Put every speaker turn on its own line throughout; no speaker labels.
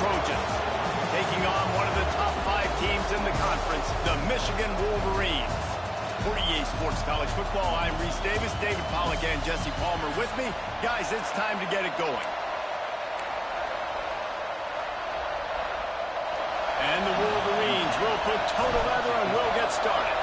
Trojans, taking on one of the top 5 teams in the conference, the Michigan Wolverines. For EA Sports College Football, I'm Reese Davis, David Pollack, and Jesse Palmer with me. Guys, it's time to get it going. And the Wolverines will put toe to leather and will get started.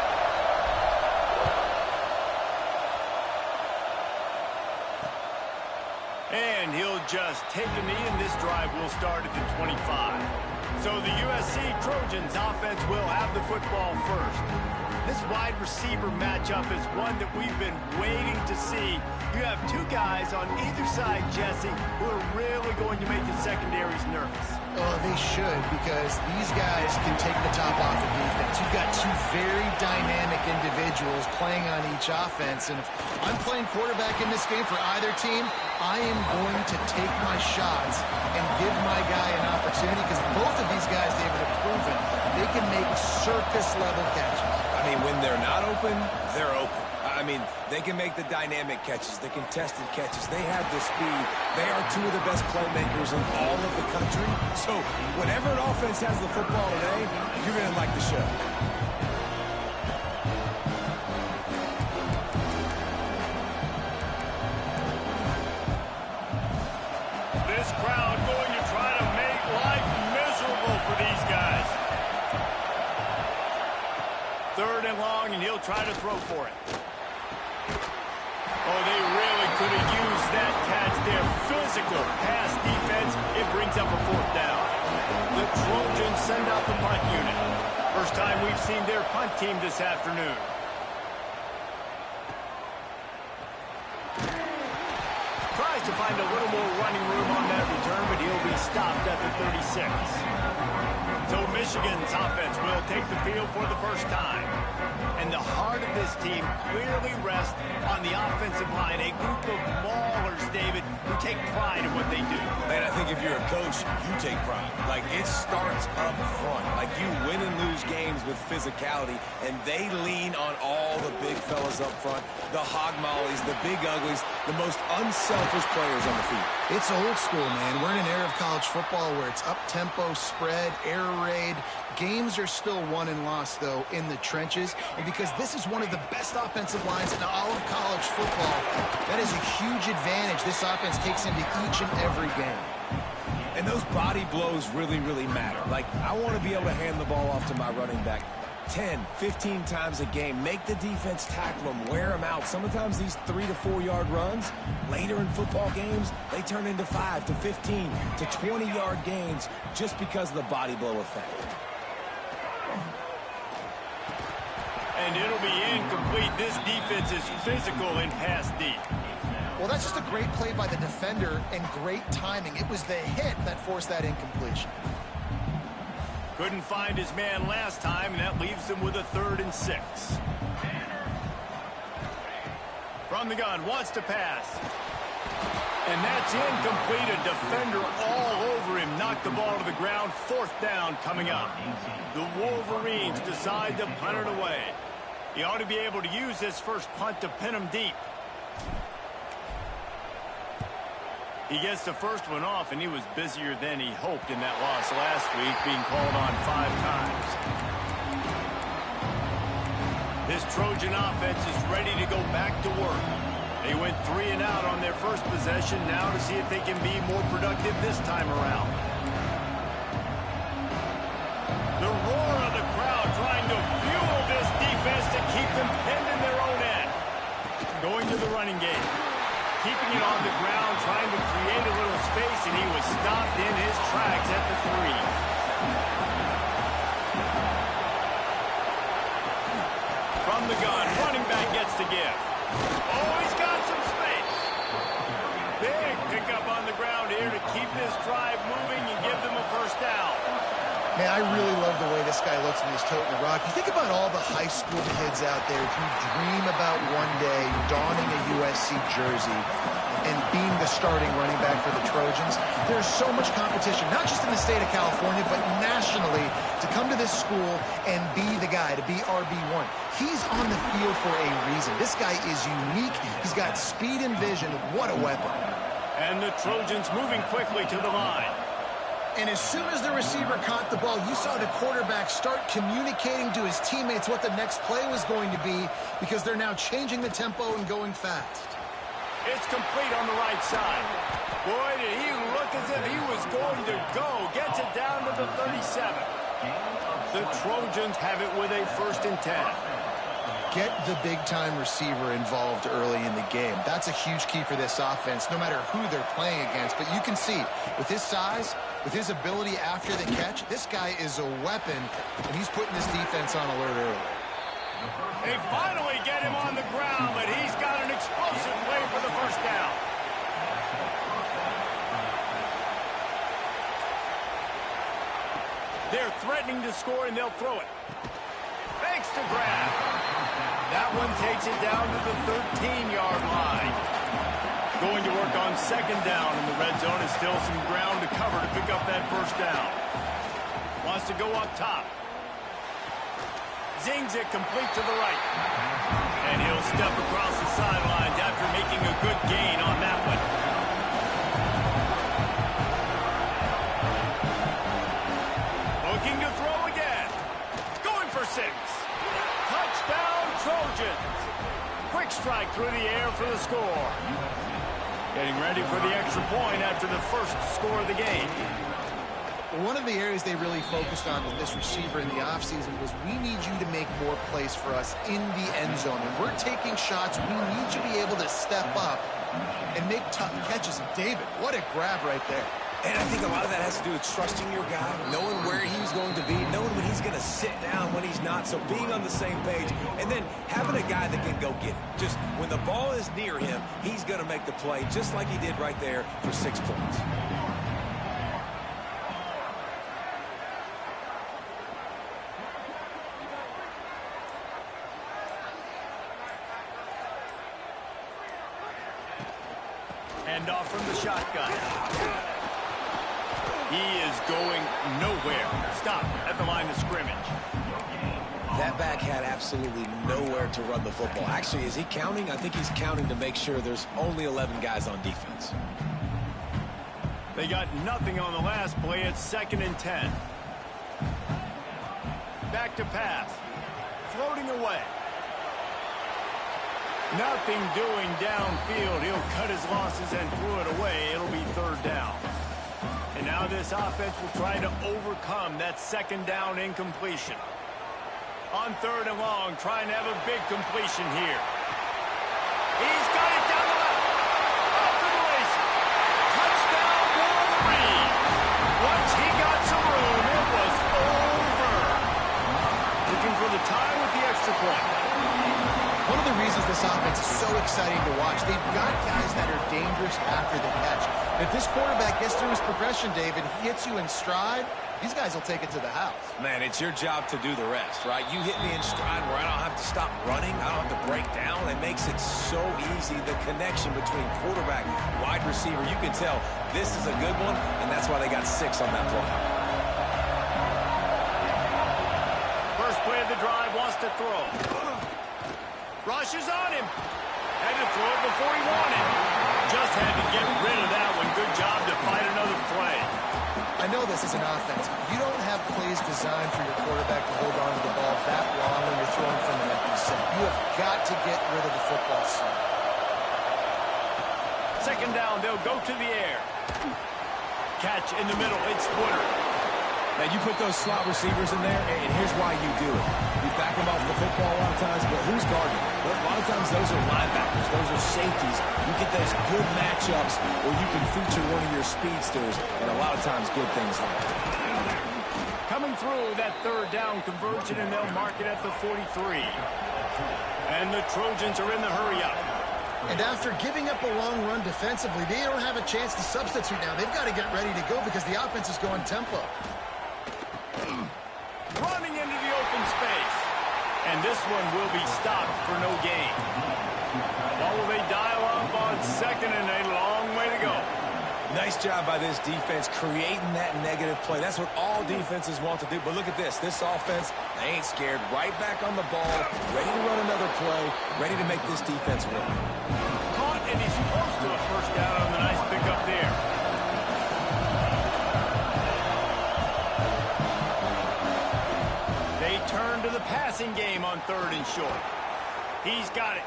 And he'll just take a knee, and this drive will start at the 25. So the USC Trojans offense will have the football first. This wide receiver matchup is one that we've been waiting to see. You have 2 guys on either side, Jesse, who are really going to make the secondaries nervous.
Oh, they should, because these guys can take the top off of defense. You've got 2 very dynamic individuals playing on each offense, and if I'm playing quarterback in this game for either team, I am going to take my shots and give my guy an opportunity, because both of these guys, David, have proven they can make circus-level catches.
I mean, when they're not open, they're open. I mean, they can make the dynamic catches, the contested catches. They have the speed. They are 2 of the best playmakers in all of the country. So whenever an offense has the football today, you're going to like the show.
This crowd going to try to make life miserable for these guys. 3rd and long, and he'll try to throw for it. Oh, they really could have used that catch there. Physical pass defense. It brings up a 4th down. The Trojans send out the punt unit. First time we've seen their punt team this afternoon. Tries to find a little more running room on that return, but he'll be stopped at the 36. So Michigan's offense will take the field for the first time. And the heart of this team clearly rests on the offensive line. A group of maulers, David, who take pride in what they do.
Man, I think if you're a coach, you take pride. Like, it starts up front. Like, you win and lose games with physicality, and they lean on all the big fellas up front, the hog mollies, the big uglies, the most unselfish players on the field.
It's old school, man. We're in an era of college football where it's up-tempo, spread, air raid. Games are still won and lost, though, in the trenches. And because this is one of the best offensive lines in all of college football, that is a huge advantage this offense takes into each and every game.
And those body blows really, really matter. Like, I want to be able to hand the ball off to my running back 10, 15 times a game. Make the defense tackle them, wear them out. Sometimes these 3 to 4 yard runs, later in football games, they turn into 5 to 15 to 20 yard gains just because of the body blow effect.
And it'll be incomplete. This defense is physical in pass deep.
Well, that's just a great play by the defender and great timing. It was the hit that forced that incompletion.
Couldn't find his man last time, and that leaves him with a 3rd and 6. From the gun, wants to pass. And that's incomplete. A defender all over him. Knocked the ball to the ground. 4th down coming up. The Wolverines decide to punt it away. He ought to be able to use this first punt to pin him deep. He gets the first one off, and he was busier than he hoped in that loss last week, being called on 5 times. This Trojan offense is ready to go back to work. They went 3 and out on their first possession, now to see if they can be more productive this time around. The roar of the crowd trying to fuel this defense to keep them pinned in their own end. Going to the running game. Keeping it on the ground, trying to create a little space, and he was stopped in his tracks at the 3. From the gun, running back gets to give. Oh, he's got some space. Big pickup on the ground here to keep this drive moving and give them a first down.
Man, I really love the way this guy looks when he's toting the rock. You think about all the high school kids out there who dream about one day donning a USC jersey and being the starting running back for the Trojans. There's so much competition, not just in the state of California, but nationally, to come to this school and be the guy, to be RB1. He's on the field for a reason. This guy is unique. He's got speed and vision. What a weapon.
And the Trojans moving quickly to the line.
And as soon as the receiver caught the ball, you saw the quarterback start communicating to his teammates what the next play was going to be because they're now changing the tempo and going fast.
It's complete on the right side. Boy, did he look as if he was going to go. Gets it down to the 37. The Trojans have it with a 1st and 10.
Get the big-time receiver involved early in the game. That's a huge key for this offense, no matter who they're playing against. But you can see, with his size, with his ability after the catch, this guy is a weapon, and he's putting this defense on alert early.
They finally get him on the ground, but he's got an explosive play for the 1st down. They're threatening to score, and they'll throw it. Thanks to grab. That one takes it down to the 13-yard line. Going to work on 2nd down in the red zone. Is still some ground to cover to pick up that 1st down. Wants to go up top. Zings it complete to the right. And he'll step across the sidelines after making a good gain on that one. Looking to throw again. Going for 6. Touchdown Trojans. Quick strike through the air for the score. Getting ready for the extra point after the 1st score of the game.
One of the areas they really focused on with this receiver in the offseason was we need you to make more plays for us in the end zone. When we're taking shots, we need you to be able to step up and make tough catches. And David, what a grab right there.
And I think a lot of that has to do with trusting your guy, knowing where he's going to be, knowing when he's going to sit down, when he's not. So being on the same page, and then having a guy that can go get it. Just when the ball is near him, he's going to make the play, just like he did right there for 6 points.
Hand off from the shotgun. He is going nowhere. Stop at the line of scrimmage.
That back had absolutely nowhere to run the football. Actually, is he counting? I think he's counting to make sure there's only 11 guys on defense.
They got nothing on the last play. It's 2nd and 10. Back to pass. Floating away. Nothing doing downfield. He'll cut his losses and throw it away. It'll be 3rd down. And now this offense will try to overcome that 2nd down incompletion. On 3rd and long, trying to have a big completion here. He's got it down the left. Off to the races. Touchdown, Wolverine. Once he got some room, it was over. Looking for the tie with the extra point.
One of the reasons this offense is so exciting to watch, they've got guys that are dangerous after the catch. If this quarterback gets through his progression, David, he hits you in stride, these guys will take it to the house.
Man, it's your job to do the rest, right? You hit me in stride where I don't have to stop running. I don't have to break down. It makes it so easy, the connection between quarterback, wide receiver. You can tell this is a good one, and that's why they got 6 on that play.
First play of the drive, wants to throw. Rushes on him. Had to throw it before he wanted. Just had to get rid of that one. Good job to fight another play.
I know this is an offense. You don't have plays designed for your quarterback to hold on to the ball that long when you're throwing from an empty set. You have got to get rid of the football soon.
2nd down, they'll go to the air. Catch in the middle. It's Woodard.
Now, you put those slot receivers in there, and here's why you do it. You back them off the football a lot of times, but who's guarding? Well, a lot of times those are linebackers. Those are safeties. You get those good matchups where you can feature one of your speedsters, and a lot of times good things happen.
Coming through that 3rd down conversion, and they'll mark it at the 43. And the Trojans are in the hurry-up.
And after giving up a long run defensively, they don't have a chance to substitute now. They've got to get ready to go because the offense is going tempo.
Running into the open space. And this one will be stopped for no gain. What will they dial up on 2nd and a long way to go?
Nice job by this defense creating that negative play. That's what all defenses want to do. But look at this. This offense, they ain't scared. Right back on the ball, ready to run another play, ready to make this defense work.
Caught, and he's close to a 1st down on the nice pickup there. to the passing game on 3rd and short. He's got it.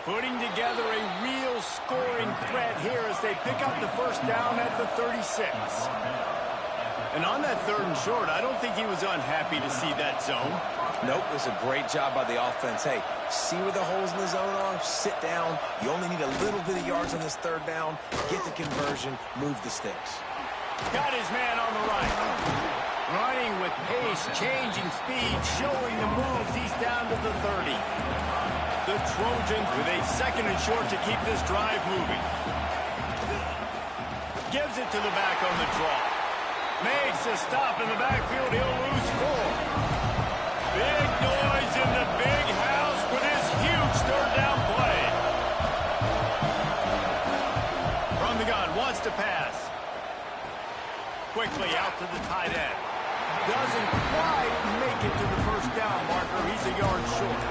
Putting together a real scoring threat here as they pick up the first down at the 36. And on that 3rd and short, I don't think he was unhappy to see that zone.
Nope, it was a great job by the offense. Hey, see where the holes in the zone are? Sit down. You only need a little bit of yards on this 3rd down. Get the conversion. Move the sticks.
Got his man on the right. Running with pace, changing speed, showing the moves. He's down to the 30. The Trojans with a 2nd and short to keep this drive moving. Gives it to the back on the draw. Makes a stop in the backfield. He'll lose 4. Big noise in the big house with his huge 3rd down play. From the gun, wants to pass. Quickly out to the tight end. Doesn't quite make it to the first down marker. He's a yard short.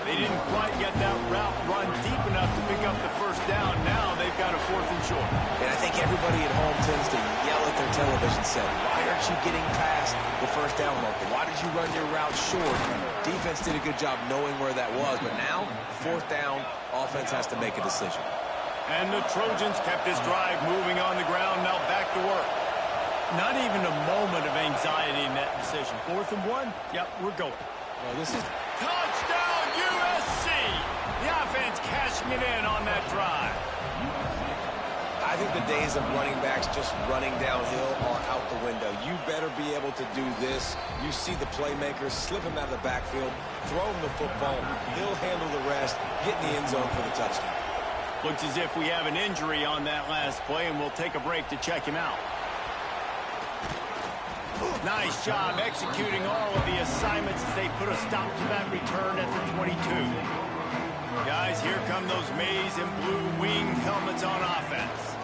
They didn't quite get that route run deep enough to pick up the first down. Now they've got a 4th and short.
And I think everybody at home tends to yell at their television set. Why aren't you getting past the first down marker? Why did you run your route short? Defense did a good job knowing where that was. But now, 4th down, offense has to make a decision.
And the Trojans kept this drive moving on the ground. Now back to work. Not even a moment of anxiety in that decision. 4th and 1? Yep, we're going.
Well, this is...
Touchdown, USC! The offense cashing it in on that drive.
I think the days of running backs just running downhill are out the window. You better be able to do this. You see the playmakers, slip him out of the backfield, throw him the football. He'll handle the rest, get in the end zone for the touchdown.
Looks as if we have an injury on that last play, and we'll take a break to check him out. Nice job executing all of the assignments as they put a stop to that return at the 22. Guys, here come those maize and blue winged helmets on offense.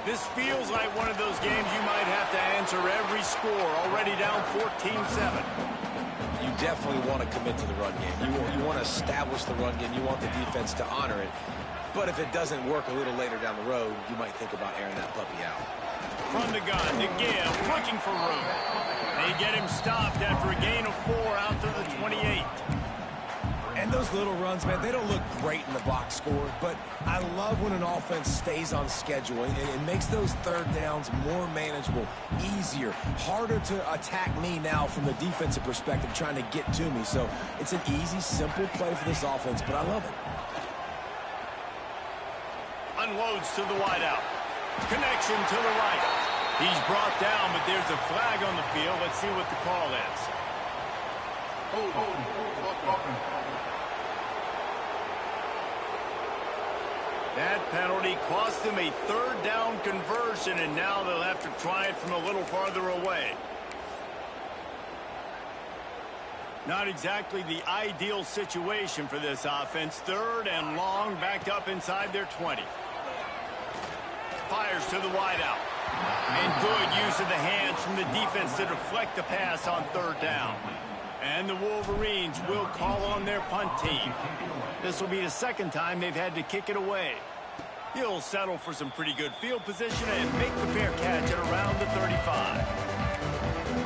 This feels like one of those games you might have to answer every score, already down 14-7.
You definitely want to commit to the run game. You want to establish the run game. You want the defense to honor it. But if it doesn't work a little later down the road, you might think about airing that puppy out.
From the gun to give, looking for room. They get him stopped after a gain of 4 out to the 28.
And those little runs, man, they don't look great in the box score, but I love when an offense stays on schedule and it makes those 3rd downs more manageable, easier, harder to attack me now from the defensive perspective trying to get to me. So it's an easy, simple play for this offense, but I love it.
Unloads to the wideout. Connection to the right. He's brought down, but there's a flag on the field. Let's see what the call is. That penalty cost them a 3rd down conversion, and now they'll have to try it from a little farther away. Not exactly the ideal situation for this offense. 3rd and long, backed up inside their 20. Fires to the wideout. And good use of the hands from the defense to deflect the pass on 3rd down. And the Wolverines will call on their punt team. This will be the 2nd time they've had to kick it away. He'll settle for some pretty good field position and make the fair catch at around the 35.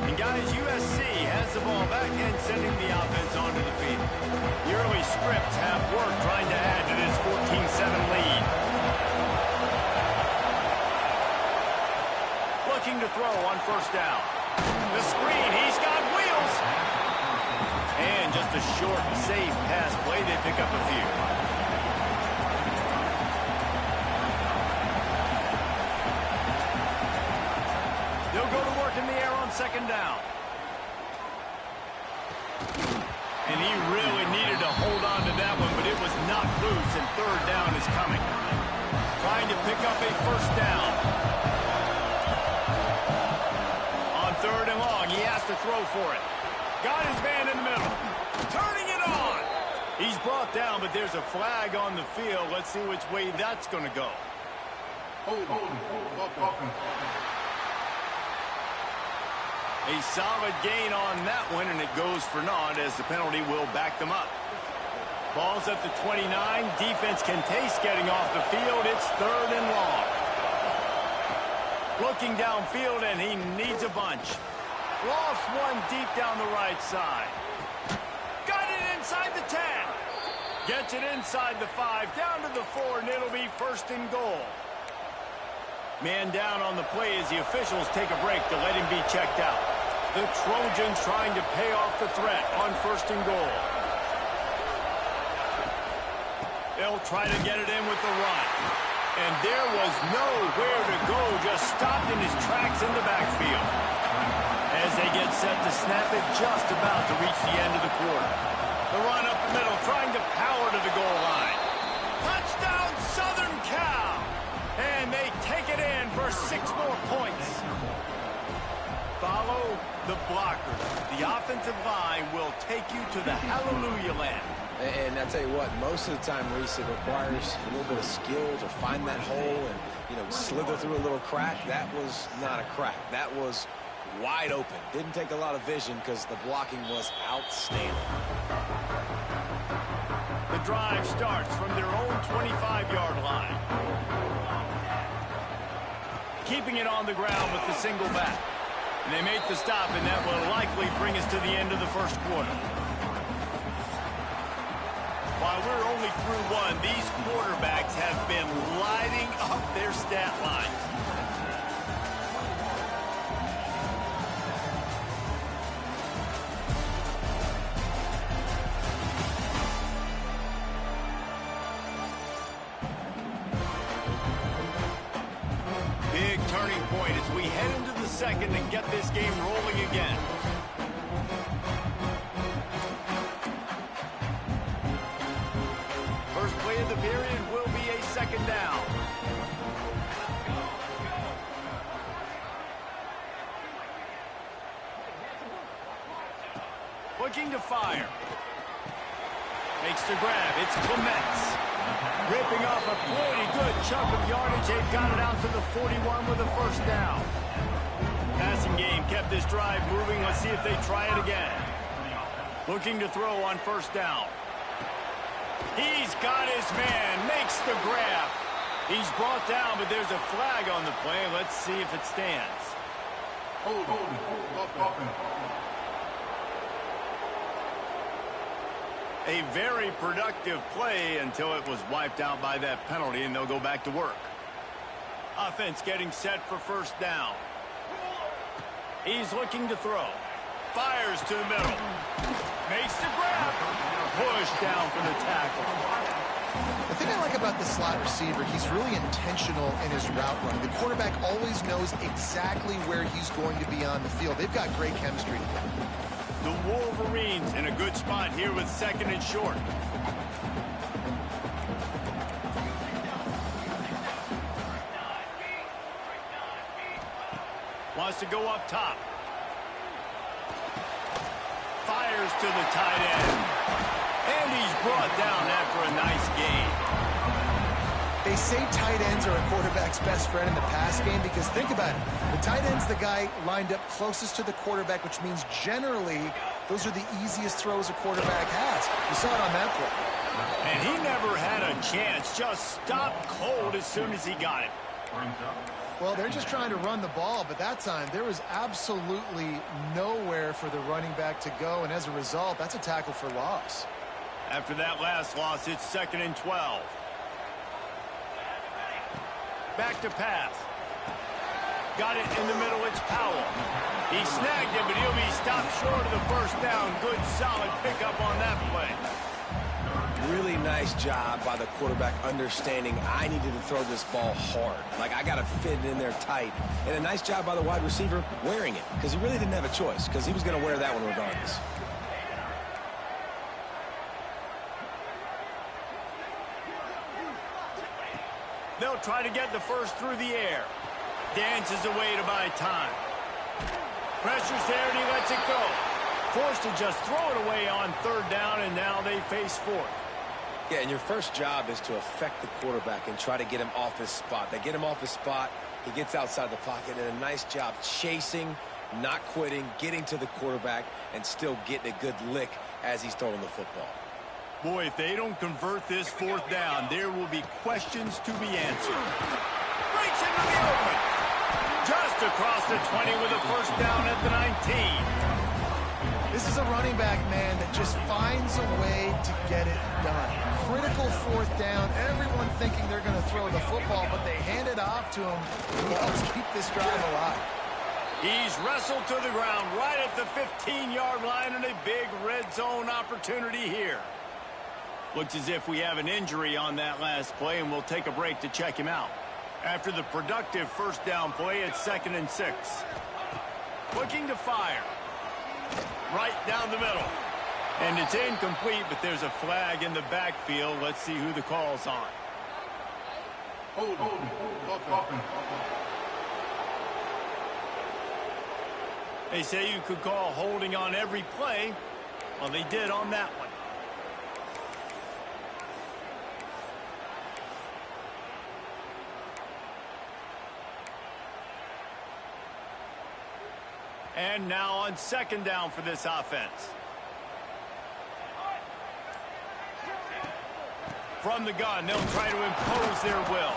And guys, USC has the ball back and sending the offense onto the field. The early scripts have worked trying to add to this 14-7 lead. Looking to throw on 1st down. The screen, he's got wheels. And just a short, safe pass play. They pick up a few. They'll go to work in the air on 2nd down. And he really needed to hold on to that one, but it was not loose, and 3rd down is coming. Trying to pick up a 1st down. On 3rd and long, he has to throw for it. Got his man in the middle. Turning it on. He's brought down, but there's a flag on the field. Let's see which way that's going to go. A solid gain on that one, and it goes for naught as the penalty will back them up. Ball's at the 29. Defense can taste getting off the field. It's 3rd and long. Looking downfield, and he needs a bunch. Lost one deep down the right side. Got it inside the 10. Gets it inside the 5, down to the 4, and it'll be first and goal. Man down on the play as the officials take a break to let him be checked out. The Trojans trying to pay off the threat on first and goal. They'll try to get it in with the run. And there was nowhere to go, just stopped in his tracks in the backfield. As they get set to snap it, just about to reach the end of the quarter. The run up the middle, trying to power to the goal line. Touchdown, Southern Cal! And they take it in for 6 more points. Follow the blockers. The offensive line will take you to the hallelujah land.
And I tell you what, most of the time, Reese, it requires a little bit of skill to find that hole and, slither through a little crack. That was not a crack. That was wide open. Didn't take a lot of vision because the blocking was outstanding.
The drive starts from their own 25-yard line. Keeping it on the ground with the single back. And they make the stop, and that will likely bring us to the end of the first quarter. While we're only through one, these quarterbacks have been lighting up their stat line. Big turning point as we head into the second and get this game rolling again. First play of the period will be a second down. Looking to fire. Makes the grab. It's Clements. Ripping off a pretty good chunk of yardage. They've got it out to the 41 with a first down. Passing game kept this drive moving. Let's see if they try it again. Looking to throw on first down. He's got his man. Makes the grab. He's brought down, but there's a flag on the play. Let's see if it stands. A very productive play until it was wiped out by that penalty, and they'll go back to work. Offense getting set for first down. He's looking to throw. Fires to the middle. Makes the grab. Push down for the tackle.
The thing I like about the slot receiver, he's really intentional in his route running. The quarterback always knows exactly where he's going to be on the field. They've got great chemistry together.
The Wolverines in a good spot here with second and short. Wants to go up top. Fires to the tight end. And he's brought down after a nice gain.
They say tight ends are a quarterback's best friend in the pass game because think about it. The tight end's the guy lined up closest to the quarterback, which means generally those are the easiest throws a quarterback has. You saw it on that play.
And he never had a chance. Just stopped cold as soon as he got it.
Well, they're just trying to run the ball, but that time there was absolutely nowhere for the running back to go, and as a result, that's a tackle for loss.
After that last loss, it's second and 12. Back to pass. Got it in the middle. It's Powell. He snagged it, but he'll be stopped short of the first down. Good, solid pickup on that play.
Really nice job by the quarterback understanding I needed to throw this ball hard. Like, I got to fit it in there tight. And a nice job by the wide receiver wearing it because he really didn't have a choice because he was going to wear that one regardless.
They'll try to get the first through the air. Dances away to buy time. Pressure's there and he lets it go. Forced to just throw it away on third down, and now they face fourth.
Yeah, and your first job is to affect the quarterback and try to get him off his spot. They get him off his spot, he gets outside the pocket, and a nice job chasing, not quitting, getting to the quarterback, and still getting a good lick as he's throwing the football.
Boy, if they don't convert this fourth down, there will be questions to be answered. Breaks into the open. Just across the 20 with a first down at the 19.
This is a running back, man, that just finds a way to get it done. Critical fourth down. Everyone thinking they're going to throw the football, but they hand it off to him. He helps keep this drive alive.
He's wrestled to the ground right at the 15-yard line, and a big red zone opportunity here. Looks as if we have an injury on that last play, and we'll take a break to check him out. After the productive first down play, it's 2nd and 6. Looking to fire. Right down the middle. And it's incomplete, but there's a flag in the backfield. Let's see who the call's on. They say you could call holding on every play. Well, they did on that one. And now on 2nd down for this offense. From the gun, they'll try to impose their will.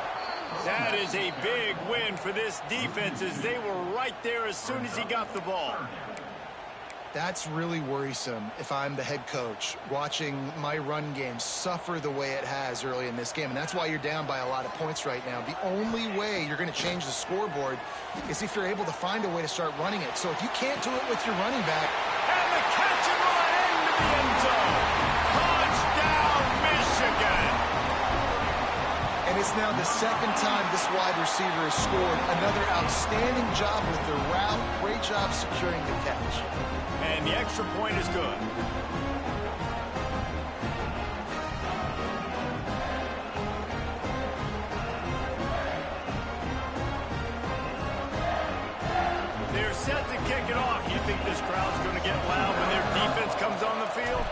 That is a big win for this defense, as they were right there as soon as he got the ball.
That's really worrisome if I'm the head coach, watching my run game suffer the way it has early in this game. And that's why you're down by a lot of points right now. The only way you're going to change the scoreboard is if you're able to find a way to start running it. So if you can't do it with your running back.
And the catch and run into the end zone. Touchdown, Michigan.
And it's now the 2nd time this wide receiver has scored. Another outstanding job with the route. Great job securing the catch.
And the extra point is good. They're set to kick it off. You think this crowd's going to get loud when their defense comes on the field?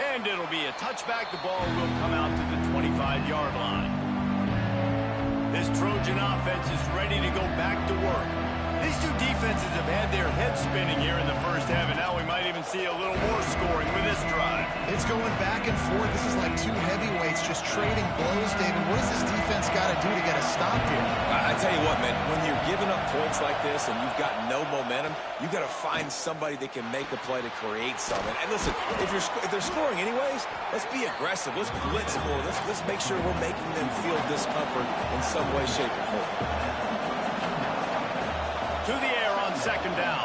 And it'll be a touchback. The ball will come out to the 25-yard line. This Trojan offense is ready to go back to work. These two defenses have had their heads spinning here in the first half, and now we might even see a little more scoring with this drive.
It's going back and forth. This is like two heavyweights just trading blows, David. What does this defense got to do to get a stop here?
I tell you what, man, when you're giving up points like this and you've got no momentum, you got to find somebody that can make a play to create something. And listen, if they're scoring anyways, let's be aggressive. Let's blitz more. Let's make sure we're making them feel discomfort in some way, shape, or form.
To the air on 2nd down.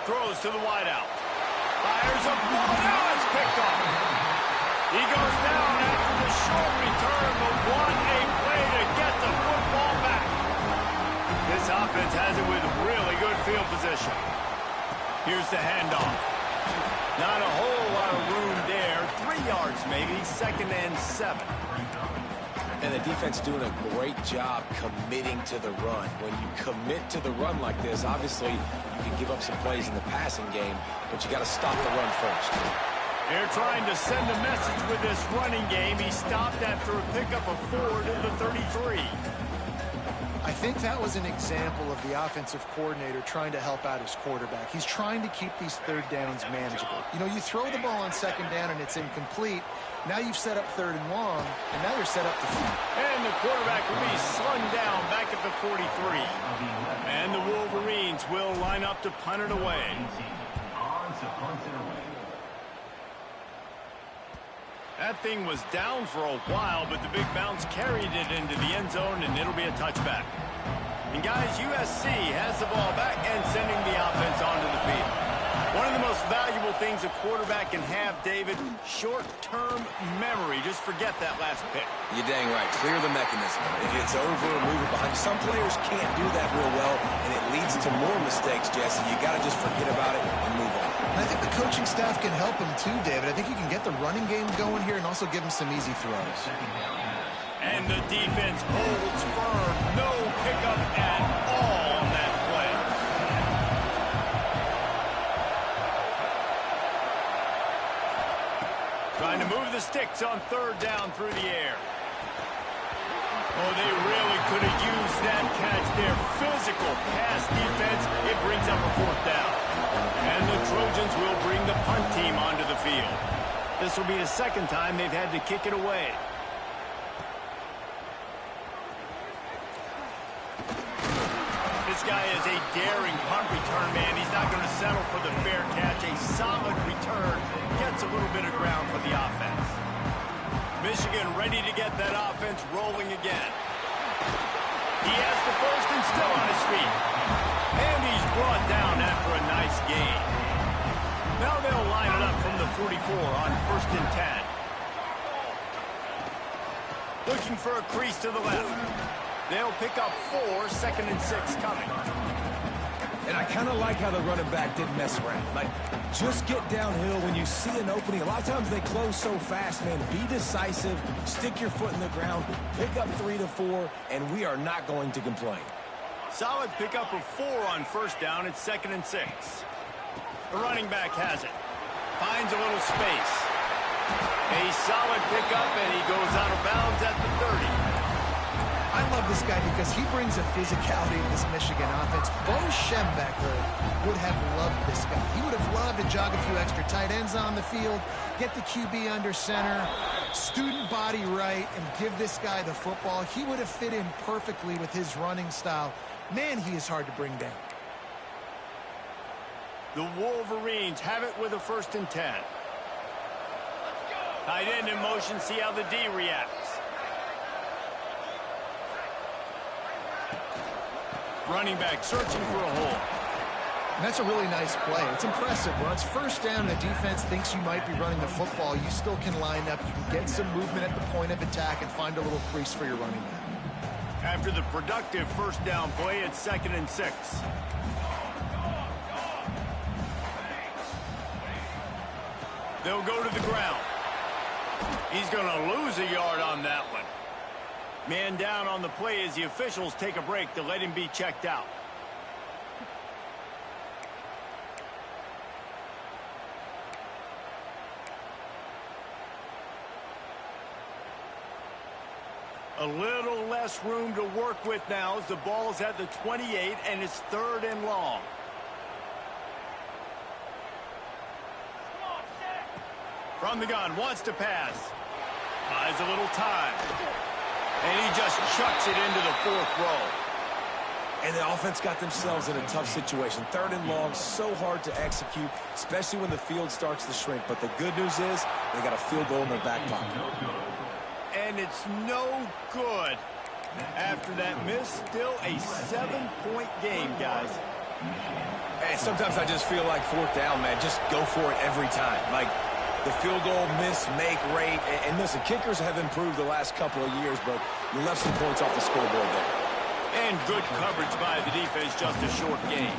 Throws to the wideout. Fires a ball. Now it's picked off. He goes down after the short return, but what a play to get the football back. This offense has it with really good field position. Here's the handoff. Not a whole lot of room there. 3 yards maybe. 2nd and 7.
And the defense doing a great job committing to the run. When you commit to the run like this, obviously you can give up some plays in the passing game, but you got to stop the run first.
They're trying to send a message with this running game. He stopped after a pickup of 4 to the 33.
I think that was an example of the offensive coordinator trying to help out his quarterback. He's trying to keep these 3rd downs manageable. You know, you throw the ball on 2nd down and it's incomplete. Now you've set up 3rd and long, and now you're set up to feed.
And the quarterback will be slung down back at the 43. And the Wolverines will line up to punt it away. That thing was down for a while, but the big bounce carried it into the end zone, and it'll be a touchback. And guys, USC has the ball back and sending the offense onto the field. One of the most valuable things a quarterback can have, David, short-term memory. Just forget that last pick.
You're dang right. Clear the mechanism. If it's over or move it behind. Some players can't do that real well, and it leads to more mistakes, Jesse. You got to just forget about it and move on.
And I think the coaching staff can help him too, David. I think you can get the running game going here and also give him some easy throws.
And the defense holds firm. No pickup at all on that play. Trying to move the sticks on 3rd down through the air. Oh, they really could have used that catch there. Physical pass defense. It brings up a 4th down. And the Trojans will bring the punt team onto the field. This will be the second time they've had to kick it away. This guy is a daring punt return man. He's not going to settle for the fair catch. A solid return. Gets a little bit of ground for the offense. Michigan ready to get that offense rolling again. He has the first and still on his feet. And he's brought down after a nice gain. Now they'll line it up from the 44 on 1st and 10. Looking for a crease to the left. They'll pick up 4, 2nd and 6 coming.
And I kind of like how the running back didn't mess around. Like, just get downhill when you see an opening. A lot of times they close so fast, man. Be decisive, stick your foot in the ground, pick up 3 to 4, and we are not going to complain.
Solid pickup of 4 on 1st down. It's 2nd and 6. The running back has it. Finds a little space. A solid pickup, and he goes out of bounds at the 30.
I love this guy because he brings a physicality to this Michigan offense. Bo Schembechler would have loved this guy. He would have loved to jog a few extra tight ends on the field, get the QB under center, student body right, and give this guy the football. He would have fit in perfectly with his running style. Man, he is hard to bring down.
The Wolverines have it with a 1st and 10. Tight end in motion, see how the D reacts. Running back searching for a hole.
And that's a really nice play. It's impressive. When it's 1st down and the defense thinks you might be running the football, you still can line up. You can get some movement at the point of attack and find a little crease for your running back.
After the productive 1st down play, it's 2nd and 6. They'll go to the ground. He's going to lose a yard on that one. Man down on the play as the officials take a break to let him be checked out. A little less room to work with now as the ball's at the 28 and it's 3rd and long. From the gun, wants to pass. Buys a little time. And he just chucks it into the 4th row.
And the offense got themselves in a tough situation. 3rd and long, so hard to execute, especially when the field starts to shrink. But the good news is they got a field goal in their back pocket.
And it's no good. After that miss, still a 7-point game, guys.
And sometimes I just feel like 4th down, man. Just go for it every time. Like, the field goal miss, make rate. And listen, kickers have improved the last couple of years, but you left some points off the scoreboard there.
And good coverage by the defense, just a short game.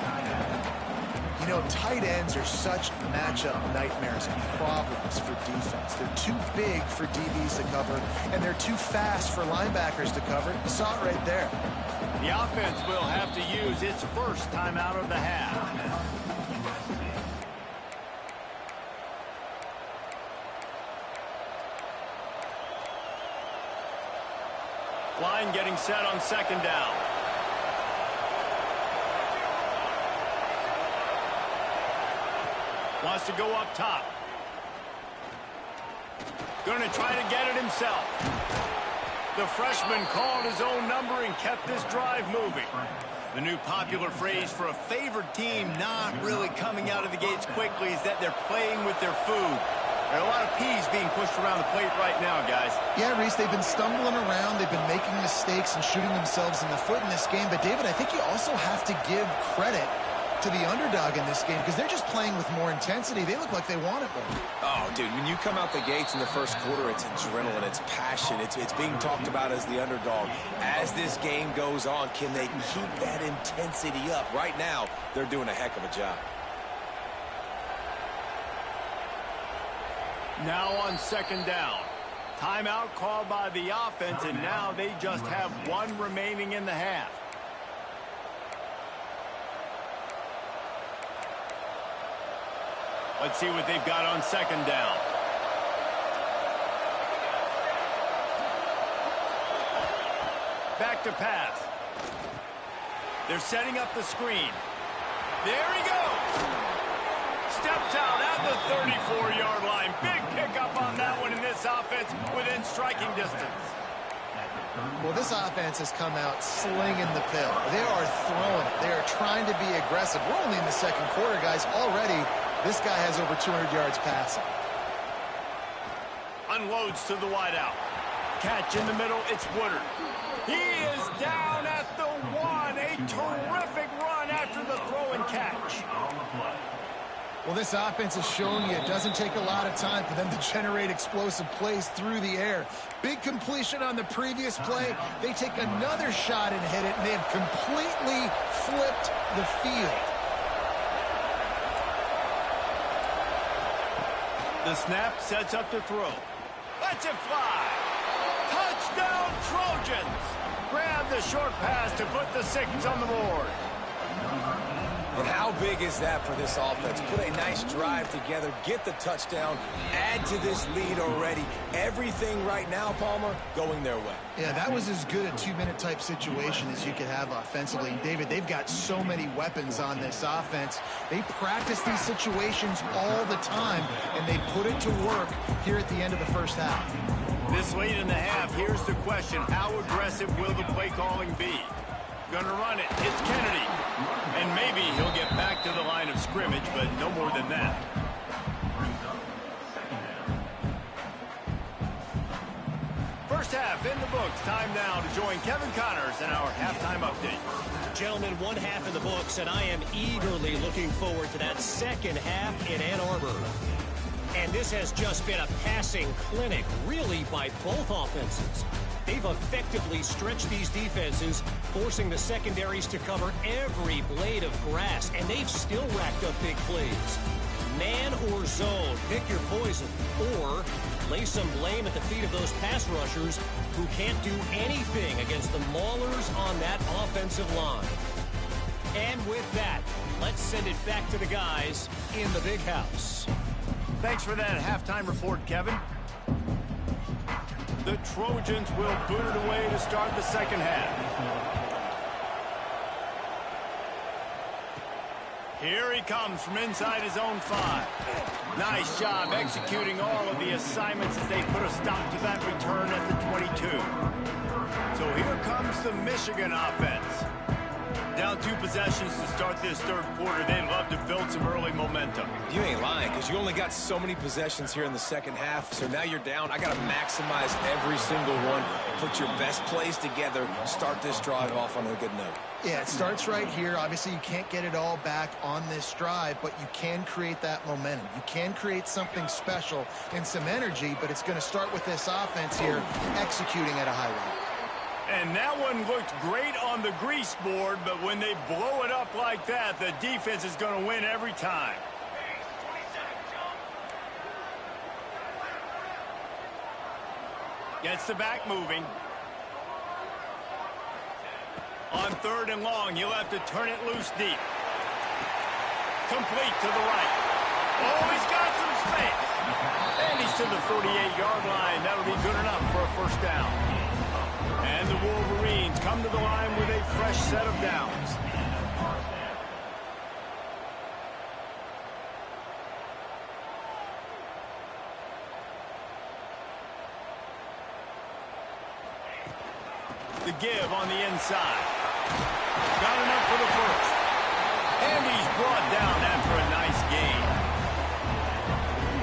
You know, tight ends are such matchup nightmares and problems for defense. They're too big for DBs to cover, and they're too fast for linebackers to cover. You saw it right there.
The offense will have to use its first timeout of the half. Line getting set on 2nd down. Wants to go up top. Going to try to get it himself. The freshman called his own number and kept this drive moving. The new popular phrase for a favored team not really coming out of the gates quickly is that they're playing with their food. There are a lot of peas being pushed around the plate right now, guys.
Yeah, Reese, they've been stumbling around. They've been making mistakes and shooting themselves in the foot in this game. But, David, I think you also have to give credit to the underdog in this game because they're just playing with more intensity. They look like they want it more.
Oh, dude, when you come out the gates in the 1st quarter, it's adrenaline, it's passion, it's being talked about as the underdog. As this game goes on, can they keep that intensity up? Right now, they're doing a heck of a job.
Now on 2nd down. Timeout called by the offense, and now they just have 1 remaining in the half. Let's see what they've got on 2nd down. Back to pass. They're setting up the screen. There he goes. Steps out at the 34-yard line. Big pickup on that one in this offense within striking distance.
Well, this offense has come out slinging the pill. They are throwing it. They are trying to be aggressive. We're only in the second quarter, guys. Already, this guy has over 200 yards passing.
Unloads to the wideout. Catch in the middle. It's Woodard. He is down at the 1. A terrific run after the throw and catch.
Well, this offense is showing you it doesn't take a lot of time for them to generate explosive plays through the air. Big completion on the previous play. They take another shot and hit it, and they have completely flipped the field.
The snap sets up the throw. Lets it fly. Touchdown, Trojans. Grab the short pass to put the 6 on the board.
And how big is that for this offense? Put a nice drive together, get the touchdown, add to this lead already. Everything right now, Palmer, going their way.
Yeah, that was as good a 2-minute type situation as you could have offensively. And David, they've got so many weapons on this offense. They practice these situations all the time, and they put it to work here at the end of the first half.
This late in the half, here's the question. How aggressive will the play calling be? Gonna run it. It's Kennedy. And maybe he'll get back to the line of scrimmage, but no more than that. First half in the books. Time now to join Kevin Connors in our halftime update.
Gentlemen, 1 half in the books, and I am eagerly looking forward to that second half in Ann Arbor. And this has just been a passing clinic, really, by both offenses. They've effectively stretched these defenses, forcing the secondaries to cover every blade of grass, and they've still racked up big plays. Man or zone, pick your poison, or lay some blame at the feet of those pass rushers who can't do anything against the maulers on that offensive line. And with that, let's send it back to the guys in the big house.
Thanks for that halftime report, Kevin. The Trojans will boot it away to start the second half. Here he comes from inside his own 5. Nice job executing all of the assignments as they put a stop to that return at the 22. So here comes the Michigan offense. Down 2 possessions to start this third quarter. They'd love to build some early momentum.
You ain't lying, because you only got so many possessions here in the second half, so now you're down. I got to maximize every single one, put your best plays together, start this drive off on a good note.
Yeah, it starts right here. Obviously, you can't get it all back on this drive, but you can create that momentum. You can create something special and some energy, but it's going to start with this offense here executing at a high level.
And that one looked great on the grease board, but when they blow it up like that, the defense is going to win every time. Gets the back moving. On 3rd and long, he'll have to turn it loose deep. Complete to the right. Oh, he's got some space. And he's to the 48-yard line. That'll be good enough for a first down. And the Wolverines come to the line with a fresh set of downs. The give on the inside. Got enough for the first. And he's brought down after a nice gain.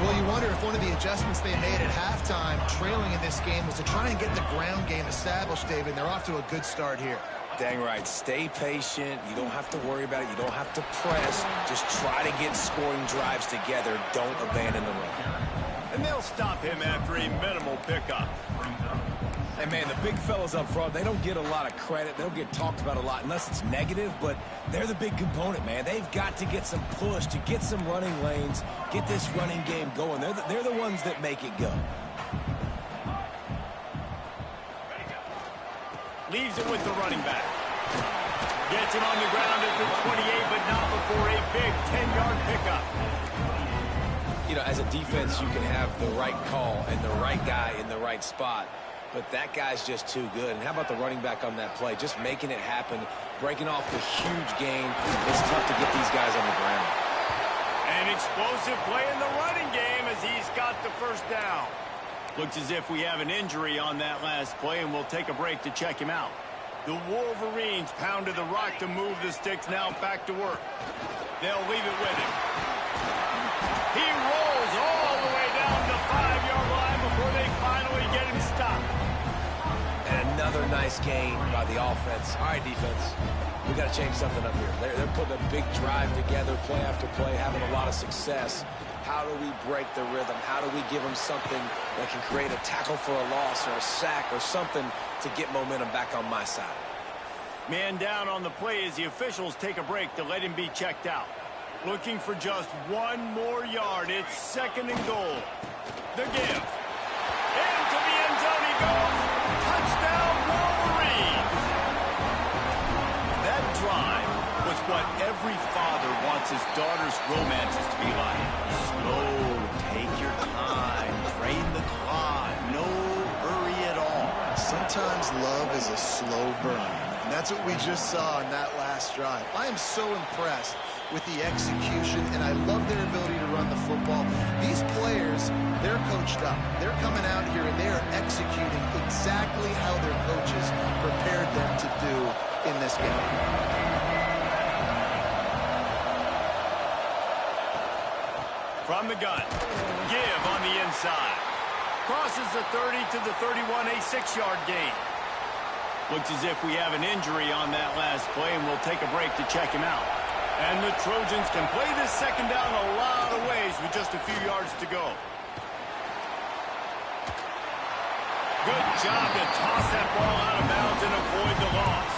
Well, you wonder if one of the adjustments they made at halftime, trailing in this game, was to try and get the ground game established, David. They're off to a good start here.
Dang right. Stay patient. You don't have to worry about it. You don't have to press. Just try to get scoring drives together. Don't abandon the run.
And they'll stop him after a minimal pickup.
Hey, man, the big fellas up front, they don't get a lot of credit. They don't get talked about a lot unless it's negative, but they're the big component, man. They've got to get some push, to get some running lanes, get this running game going. They're the ones that make it go.
Leaves it with the running back. Gets him on the ground at the 28, but not before a big 10-yard pickup.
You know, as a defense, you can have the right call and the right guy in the right spot. But that guy's just too good. And how about the running back on that play? Just making it happen, breaking off the huge gain. It's tough to get these guys on the ground.
And An explosive play in the running game as he's got the first down. Looks as if we have an injury on that last play, and we'll take a break to check him out. The Wolverines pounded the rock to move the sticks, now back to work. They'll leave it with him. He rolls all the way down the 5-yard line before they finally get him stopped.
And another nice gain by the offense. All right, defense, we got to change something up here. They're putting a big drive together, play after play, having a lot of success. How do we break the rhythm? How do we give them something that can create a tackle for a loss or a sack or something to get momentum back on my side?
Man down on the play as the officials take a break to let him be checked out. Looking for just one more yard. It's 2nd and goal. The give. Into the end zone he goes. Touchdown, Wolverines. That drive was what every father wants his daughter's romances to be like. Slow, take your time, drain the clock, no hurry at all.
Sometimes love is a slow burn. And that's what we just saw in that last drive. I am so impressed with the execution, and I love their ability to run the football. These players, they're coached up. They're coming out here, and they are executing exactly how their coaches prepared them to do in this game.
From the gun, give on the inside. Crosses the 30 to the 31, a 6-yard gain. Looks as if we have an injury on that last play, and we'll take a break to check him out. And the Trojans can play this second down a lot of ways with just a few yards to go. Good job to toss that ball out of bounds and avoid the loss.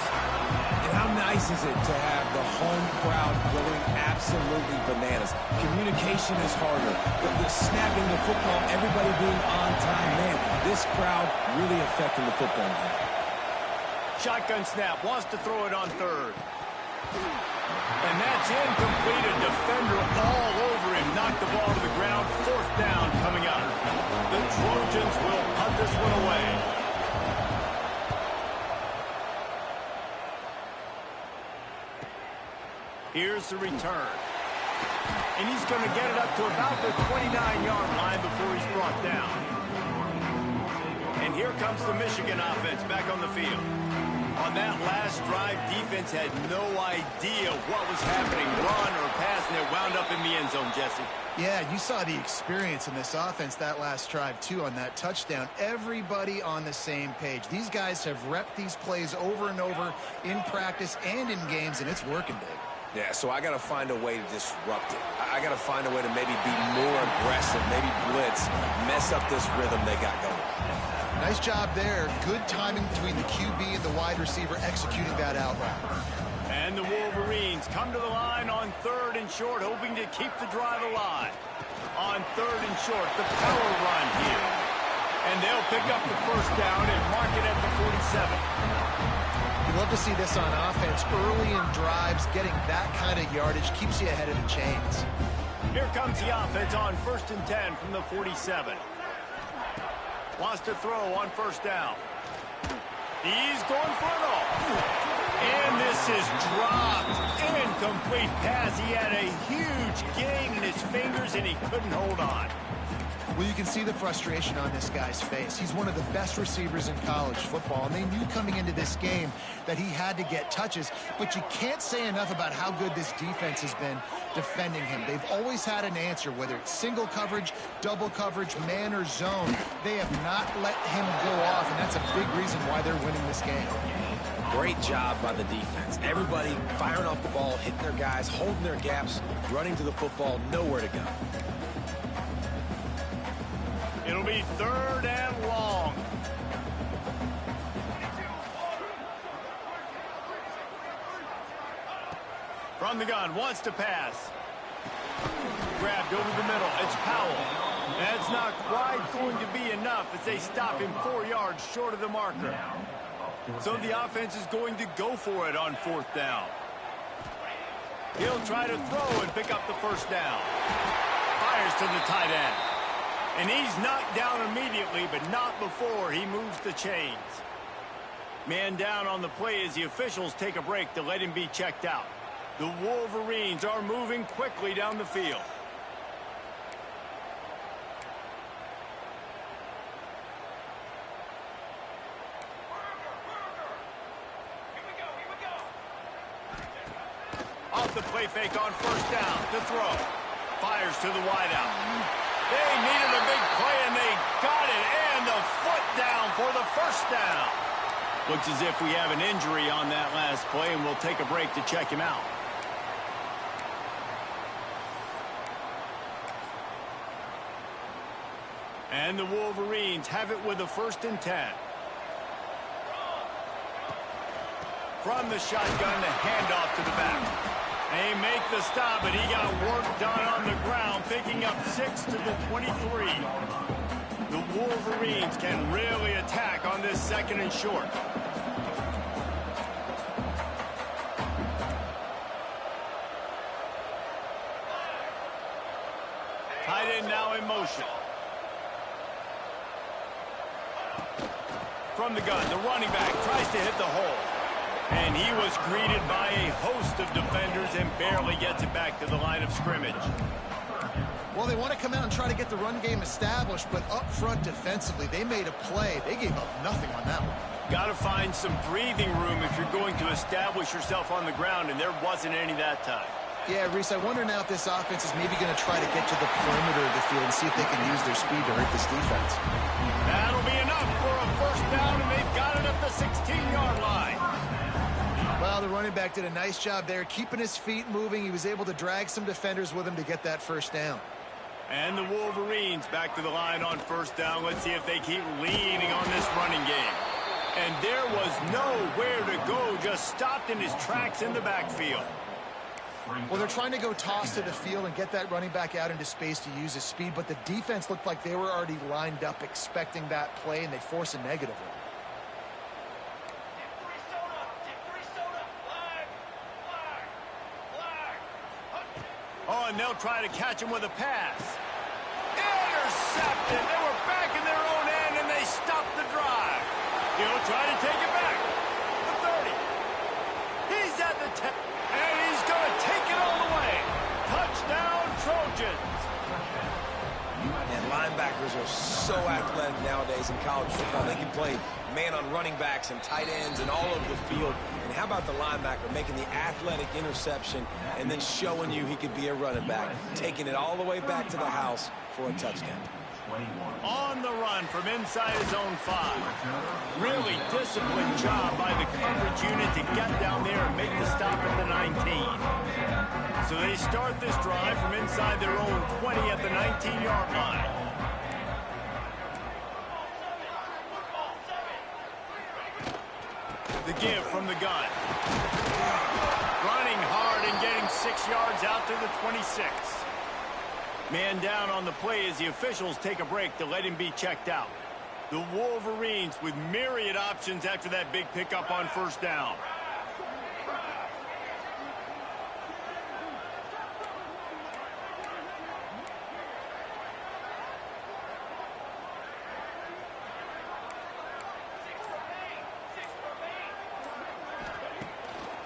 And how nice is it to have the home crowd going absolutely bananas? Communication is harder. The snapping the football, everybody being on time. Man, this crowd really affecting the football game.
Shotgun snap, wants to throw it on 3rd. And that's incomplete. A defender all over him. Knocked the ball to the ground. 4th down coming up. The Trojans will punt this one away. Here's the return. And he's going to get it up to about the 29-yard line before he's brought down. And here comes the Michigan offense back on the field. On that last drive, defense had no idea what was happening, run or pass, and it wound up in the end zone, Jesse.
Yeah, you saw the experience in this offense that last drive, too, on that touchdown. Everybody on the same page. These guys have repped these plays over and over in practice and in games, and it's working big.
Yeah, so I got to find a way to disrupt it. I got to find a way to maybe be more aggressive, maybe blitz, mess up this rhythm they got going.
Nice job there. Good timing between the QB and the wide receiver executing that out route.
And the Wolverines come to the line on 3rd and short, hoping to keep the drive alive. On 3rd and short, the power run here. And they'll pick up the first down and mark it at the 47.
You love to see this on offense. Early in drives, getting that kind of yardage keeps you ahead of the chains.
Here comes the offense on 1st and 10 from the 47. Wants to throw on 1st down. He's going for it all. And this is dropped. Incomplete pass. He had a huge gain in his fingers, and he couldn't hold on.
Well, you can see the frustration on this guy's face. He's one of the best receivers in college football, and they knew coming into this game that he had to get touches, but you can't say enough about how good this defense has been defending him. They've always had an answer, whether it's single coverage, double coverage, man or zone. They have not let him go off, and that's a big reason why they're winning this game.
Great job by the defense. Everybody firing off the ball, hitting their guys, holding their gaps, running to the football, nowhere to go.
It'll be 3rd and long. From the gun, wants to pass. Grabbed over the middle. It's Powell. That's not quite going to be enough as they stop him 4 yards short of the marker. So the offense is going to go for it on 4th down. He'll try to throw and pick up the first down. Fires to the tight end. And he's knocked down immediately, but not before he moves the chains. Man down on the play as the officials take a break to let him be checked out. The Wolverines are moving quickly down the field. with the play fake on first down to throw. Fires to the wideout. They needed a big play, and they got it. And the foot down for the first down. Looks as if we have an injury on that last play, and we'll take a break to check him out. And the Wolverines have it with a 1st and 10. From the shotgun, the handoff to the back. They make the stop, but he got work done on the ground, picking up 6 to the 23. The Wolverines can really attack on this 2nd and short. Tight end now in motion. From the gun, the running back tries to hit the hole. And he was greeted by a host of defenders and barely gets it back to the line of scrimmage.
Well, they want to come out and try to get the run game established, but up front defensively, they made a play. They gave up nothing on that one.
Got to find some breathing room if you're going to establish yourself on the ground, and there wasn't any that time.
Yeah, Reese, I wonder now if this offense is maybe going to try to get to the perimeter of the field and see if they can use their speed to hurt this defense.
That'll be enough for a first down, and they've got it at the 16-yard line.
Well, the running back did a nice job there, keeping his feet moving. He was able to drag some defenders with him to get that first down.
And the Wolverines back to the line on first down. Let's see if they keep leaning on this running game. And there was nowhere to go, just stopped in his tracks in the backfield.
Well, they're trying to go toss to the field and get that running back out into space to use his speed, but the defense looked like they were already lined up expecting that play, and they force a negative one.
Oh, and they'll try to catch him with a pass. Intercepted. They were back in their own end, and they stopped the drive. He'll try to take it back. The 30. He's at the 10. And he's going to take it all the way. Touchdown, Trojans.
And linebackers are so athletic nowadays in college football. They can play man on running backs and tight ends and all over the field. And how about the linebacker making the athletic interception and then showing you he could be a running back, taking it all the way back to the house for a touchdown.
On the run from inside his own 5. Really disciplined job by the coverage unit to get down there and make the stop at the 19. So they start this drive from inside their own 20 at the 19-yard line. The give from the gun. Running hard and getting 6 yards out to the 26. Man down on the play as the officials take a break to let him be checked out. The Wolverines with myriad options after that big pickup on first down.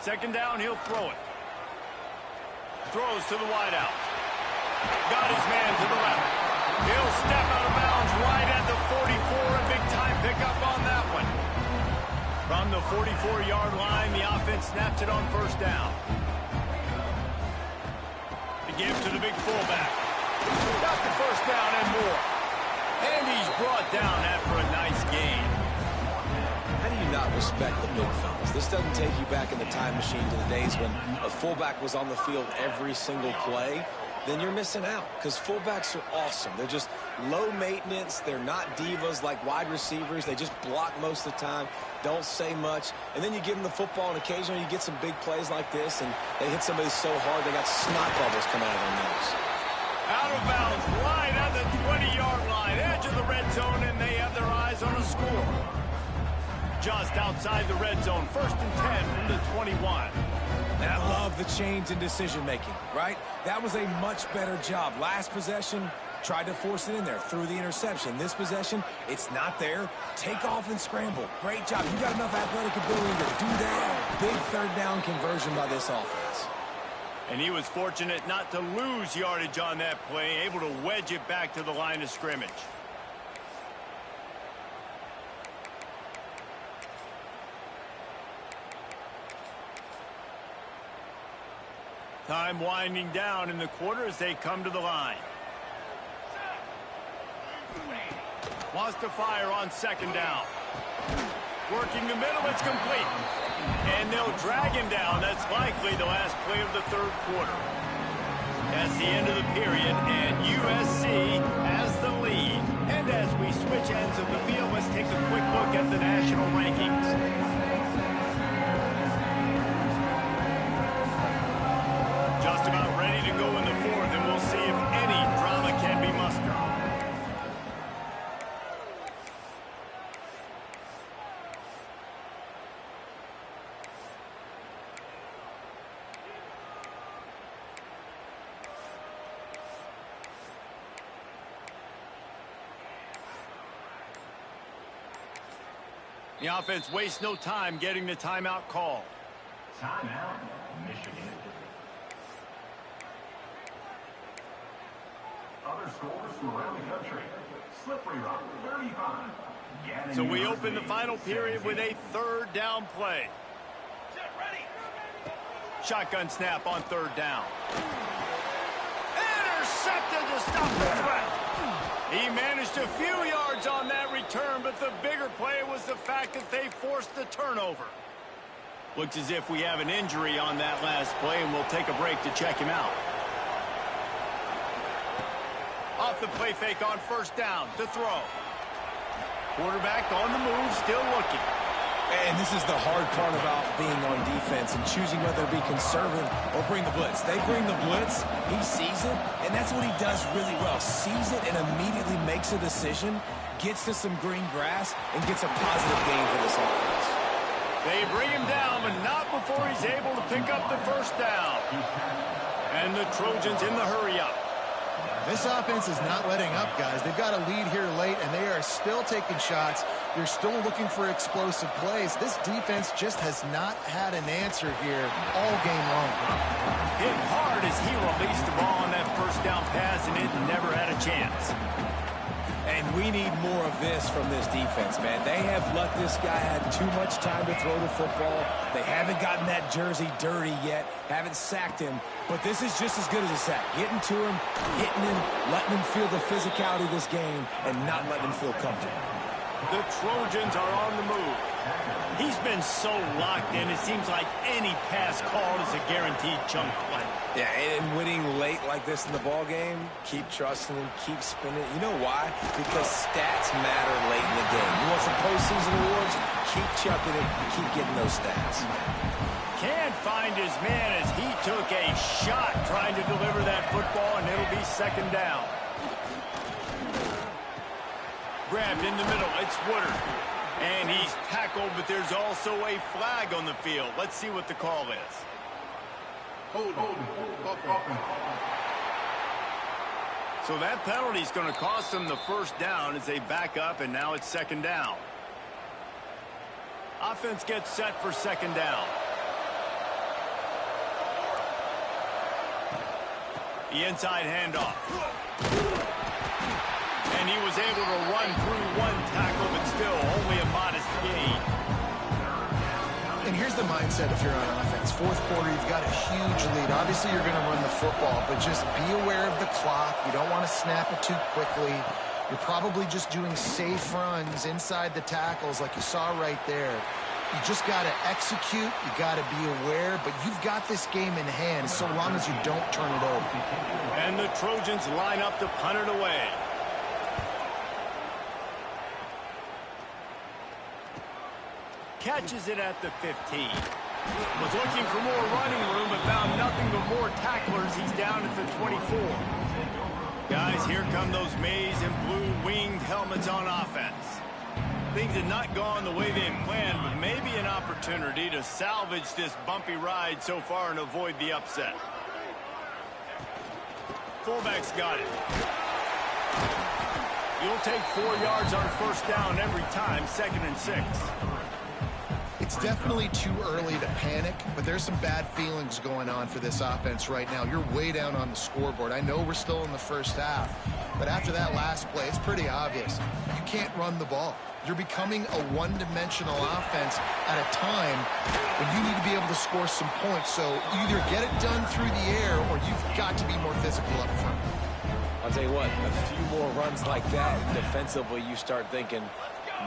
Second down, he'll throw it. Throws to the wideout. Got his man to the left. He'll step out of bounds right at the 44. A big-time pickup on that one. From the 44-yard line, the offense snaps it on first down. The give to the big fullback. Got the first down and more. And he's brought down after a nice gain.
How do you not respect the big fellas? This doesn't take you back in the time machine to the days when a fullback was on the field every single play. Then you're missing out because fullbacks are awesome. They're just low maintenance. They're not divas like wide receivers. They just block most of the time, don't say much. And then you give them the football, and occasionally you get some big plays like this, and they hit somebody so hard they got snot bubbles coming out of their nose.
Out of bounds, right at the 20-yard line, edge of the red zone, and they have their eyes on a score. Just outside the red zone, 1st and 10 from the 21.
And I love the change in decision-making, right? That was a much better job. Last possession, tried to force it in there, threw the interception. This possession, it's not there. Take off and scramble. Great job. You got enough athletic ability to do that. Big third down conversion by this offense.
And he was fortunate not to lose yardage on that play, able to wedge it back to the line of scrimmage. Time winding down in the quarter as they come to the line. Wants to fire on second down. Working the middle, it's complete. And they'll drag him down. That's likely the last play of the third quarter. That's the end of the period, and USC has the lead. And as we switch ends of the field, let's take a quick look at the national rankings. Just about ready to go in the fourth, and we'll see if any drama can be mustered. The offense wastes no time getting the timeout call.
Timeout, Michigan. Other scores from around the country. Slippery Rock, 35.
So we open the final period with a third down play. Shotgun snap on third down. Intercepted to stop the threat. He managed a few yards on that return, but the bigger play was the fact that they forced the turnover. Looks as if we have an injury on that last play, and we'll take a break to check him out. Off the play fake on first down to throw. Quarterback on the move, still looking.
And this is the hard part about being on defense and choosing whether to be conservative or bring the blitz. They bring the blitz, he sees it, and that's what he does really well. Sees it and immediately makes a decision, gets to some green grass, and gets a positive gain for this offense.
They bring him down, but not before he's able to pick up the first down. And the Trojans in the hurry-up.
This offense is not letting up, guys. They've got a lead here late, and they are still taking shots. They're still looking for explosive plays. This defense just has not had an answer here all game long.
Hit hard as he released the ball on that first down pass, and it never had a chance.
And we need more of this from this defense, man. They have let this guy have too much time to throw the football. They haven't gotten that jersey dirty yet, haven't sacked him. But this is just as good as a sack. Getting to him, hitting him, letting him feel the physicality of this game, and not letting him feel comfortable.
The Trojans are on the move. He's been so locked in, it seems like any pass called is a guaranteed chunk play.
Yeah, and winning late like this in the ball game, keep trusting him, keep spinning. You know why? Because stats matter late in the game. You want some postseason awards? Keep chucking it, keep getting those stats.
Can't find his man as he took a shot trying to deliver that football, and it'll be second down. Grabbed in the middle, it's Woodard. And he's tackled, but there's also a flag on the field. Let's see what the call is. So that penalty is going to cost them the first down as they back up, and now it's second down. Offense gets set for second down. The inside handoff. And he was able to run through one tackle, but still only a modest gain.
And here's the mindset if you're on offense. Fourth quarter, you've got a huge lead. Obviously, you're going to run the football, but just be aware of the clock. You don't want to snap it too quickly. You're probably just doing safe runs inside the tackles like you saw right there. You just got to execute. You got to be aware, but you've got this game in hand so long as you don't turn it over.
And the Trojans line up to punt it away. Catches it at the 15. Was looking for more running room, but found nothing but more tacklers. He's down at the 24. Guys, here come those maize and blue winged helmets on offense. Things had not gone the way they had planned, but maybe an opportunity to salvage this bumpy ride so far and avoid the upset. Fullback's got it. You'll take 4 yards on first down every time, 2nd and 6.
It's definitely too early to panic, but there's some bad feelings going on for this offense right now. You're way down on the scoreboard. I know we're still in the first half, But after that last play, it's pretty obvious. You can't run the ball. You're becoming a one-dimensional offense at a time when you need to be able to score some points. So either get it done through the air or you've got to be more physical up front.
I'll tell you what, a few more runs like that, defensively, you start thinking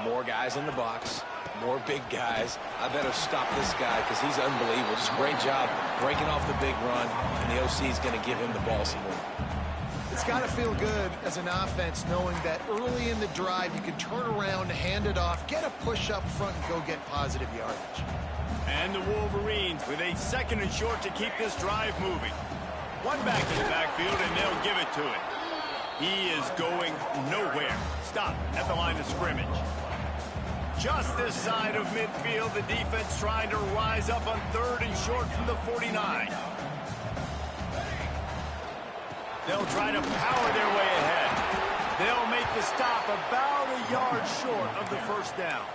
more guys in the box, more big guys. I better stop this guy because he's unbelievable. Just a great job breaking off the big run, and the OC is going to give him the ball some more.
It's got to feel good as an offense knowing that early in the drive you can turn around, hand it off, get a push up front, and go get positive yardage.
And the Wolverines with a 2nd and short to keep this drive moving. One back in the backfield, and they'll give it to it. He is going nowhere. Stop at the line of scrimmage. Just this side of midfield, the defense trying to rise up on 3rd and short from the 49. They'll try to power their way ahead. They'll make the stop about a yard short of the first down.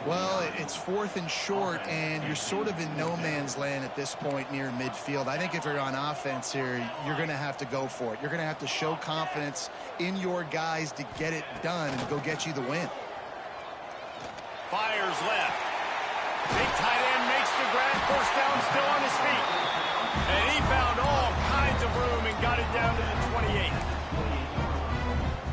Well, it's 4th and short, and you're sort of in no man's land at this point near midfield. I think if you're on offense here, you're going to have to go for it. You're going to have to show confidence in your guys to get it done and go get you the win.
Fires left. Big tight end makes the grab. First down, still on his feet. And he found all kinds of room and got it down to the 28.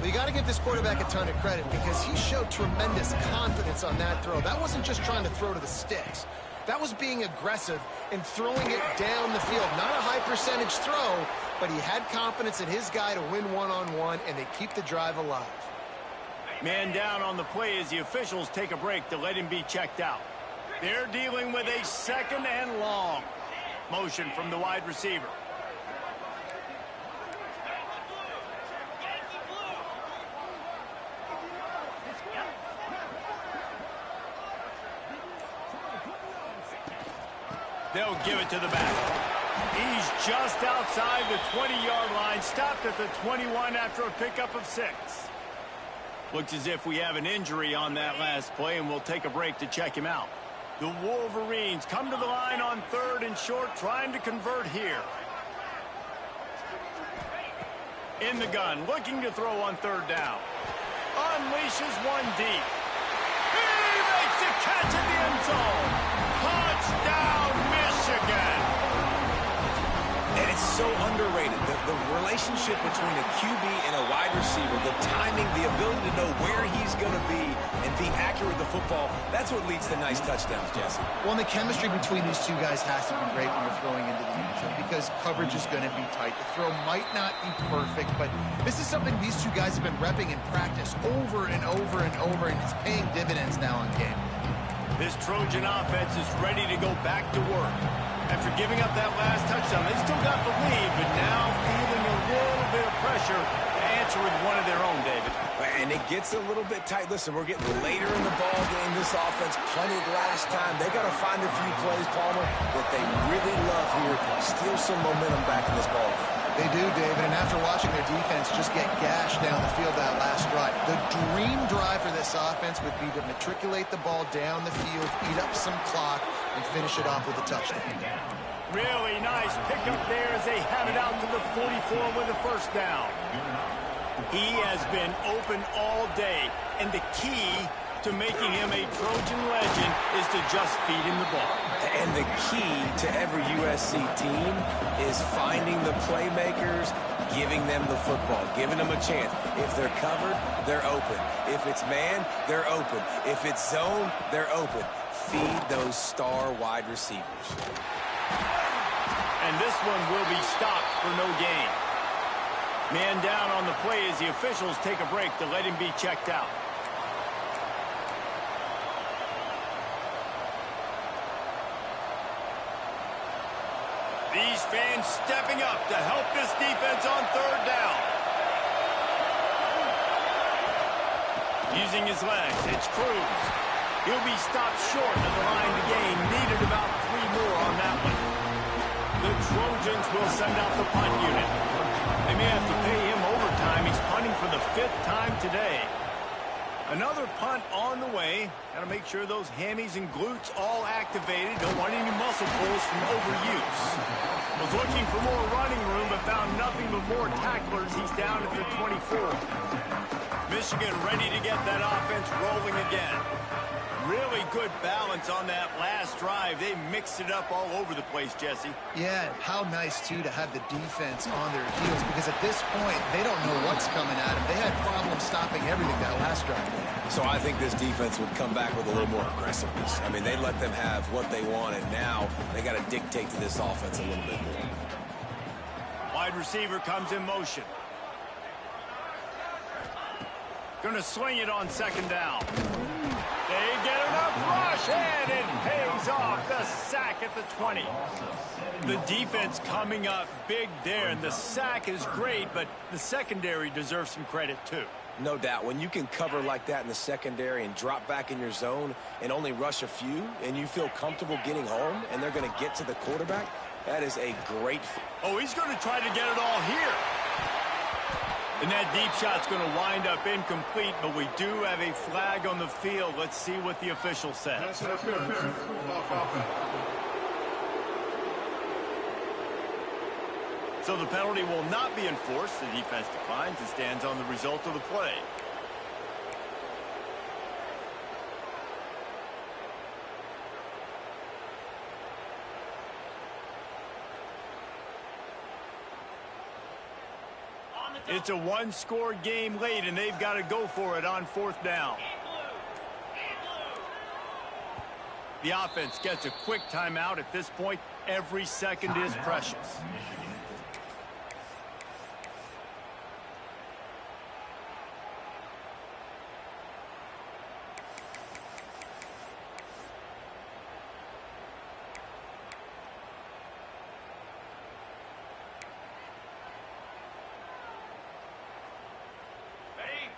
You got to give this quarterback a ton of credit because he showed tremendous confidence on that throw. That wasn't just trying to throw to the sticks. That was being aggressive and throwing it down the field. Not a high percentage throw, but he had confidence in his guy to win one-on-one, and they keep the drive alive.
Man down on the play as the officials take a break to let him be checked out. They're dealing with a 2nd and long. Motion from the wide receiver. They'll give it to the back. He's just outside the 20-yard line, stopped at the 21 after a pickup of 6. Looks as if we have an injury on that last play, and we'll take a break to check him out. The Wolverines come to the line on 3rd and short, trying to convert here. In the gun, looking to throw on 3rd down. Unleashes one deep. He makes a catch in the end zone. Touchdown, Michigan.
And it's so underrated. The relationship between a QB and a wide receiver, the timing, the ability to know where he's going to be and be accurate with the football, that's what leads to nice touchdowns, Jesse.
Well, and the chemistry between these two guys has to be great when you're throwing into the end zone because coverage is going to be tight. The throw might not be perfect, but this is something these two guys have been repping in practice over and over and over, and it's paying dividends now on game.
This Trojan offense is ready to go back to work. After giving up that last touchdown, they still got the lead, but now feeling a little bit of pressure to answer with one of their own, David.
And it gets a little bit tight. Listen, we're getting later in the ball game. This offense, plenty of last time. They got to find a few plays, Palmer, that they really love here. Steal some momentum back in this ball.
They do, David, and after watching their defense just get gashed down the field that last drive, the dream drive for this offense would be to matriculate the ball down the field, eat up some clock, and finish it off with a touchdown.
Really nice pickup there as they have it out to the 44 with a first down. He has been open all day, and the key to making him a Trojan legend is to just feed him the ball.
And the key to every USC team is finding the playmakers, giving them the football, giving them a chance. If they're covered, they're open. If it's man, they're open. If it's zone, they're open. Feed those star wide receivers.
And this one will be stopped for no gain. Man down on the play as the officials take a break to let him be checked out. These fans stepping up to help this defense on 3rd down. Using his legs, it's Cruz. He'll be stopped short of the line to gain. Needed about 3 more on that one. The Trojans will send out the punt unit. They may have to pay him overtime. He's punting for the 5th time today. Another punt on the way. Got to make sure those hammies and glutes all activated. Don't want any muscle pulls from overuse. Was looking for more running room, but found nothing but more tacklers. He's down at the 24. Michigan ready to get that offense rolling again. Really good balance on that last drive. They mixed it up all over the place, Jesse.
Yeah, how nice, too, to have the defense on their heels, because at this point, they don't know what's coming at them. They had problems stopping everything that last drive.
So I think this defense would come back with a little more aggressiveness. I mean, they let them have what they want, and now they got to dictate to this offense a little bit more.
Wide receiver comes in motion. Going to swing it on second down. They get enough rush, and it pays off. The sack at the 20. The defense coming up big there, and the sack is great, but the secondary deserves some credit too.
No doubt. When you can cover like that in the secondary and drop back in your zone and only rush a few, and you feel comfortable getting home, and they're going to get to the quarterback, that is a great...
Oh, he's going to try to get it all here. And that deep shot's going to wind up incomplete, but we do have a flag on the field. Let's see what the official says. So the penalty will not be enforced. The defense declines and stands on the result of the play. It's a one-score game late, and they've got to go for it on fourth down. The offense gets a quick timeout at this point. Every second is precious.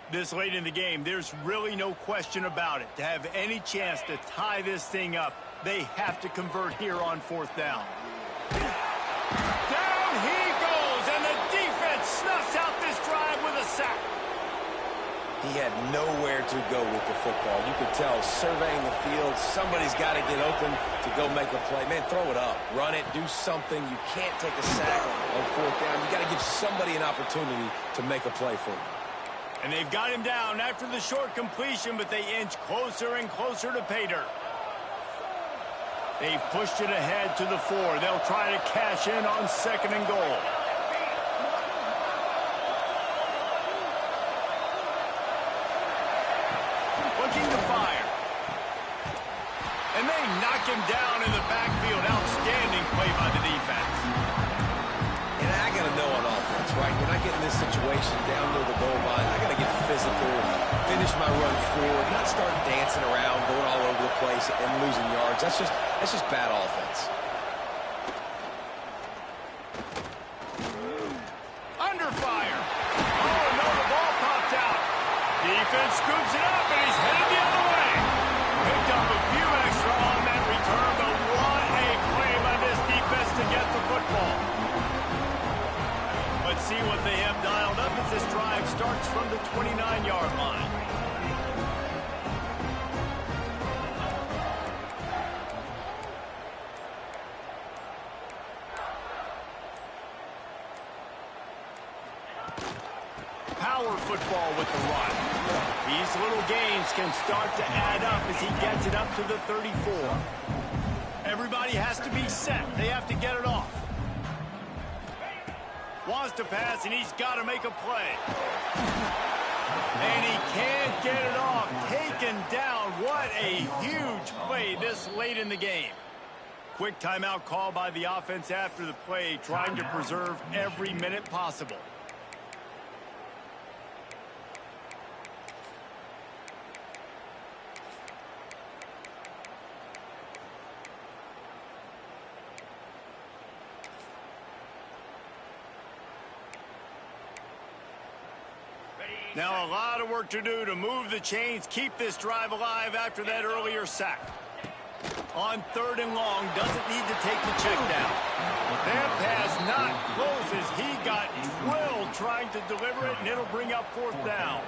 This late in the game, there's really no question about it. To have any chance to tie this thing up, they have to convert here on fourth down. Down he goes, and the defense snuffs out this drive with a sack.
He had nowhere to go with the football. You could tell, surveying the field, somebody's got to get open to go make a play. Man, throw it up. Run it. Do something. You can't take a sack on fourth down. You got to give somebody an opportunity to make a play for you.
And they've got him down after the short completion, but they inch closer and closer to pay dirt. They've pushed it ahead to the 4. They'll try to cash in on second and goal. Looking to fire. And they knock him down in the backfield. Outstanding play by the defense.
And I got to know on offense, right? When I get in this situation down near the goal line, I got to get physical, finish my run forward, not start dancing around, going all over the place and losing yards. That's just bad offense.
Under fire. Oh, no, the ball popped out. Defense scoops it up, and he's headed the other way. Picked up a few extra on that return, but what a play by this defense to get the football. Let's see what they have dialed up as this drive starts from the 29-yard line. Power football with the run. These little gains can start to add up as he gets it up to the 34. Everybody has to be set. They have to get it off. Wants to pass, and he's got to make a play. And he can't get it off. Taken down. What a huge play this late in the game. Quick timeout call by the offense after the play, trying to preserve every minute possible. Now a lot of work to do to move the chains, keep this drive alive after that earlier sack. On third and long, doesn't need to take the check down. That pass not close as he got drilled trying to deliver it, and it'll bring up fourth down.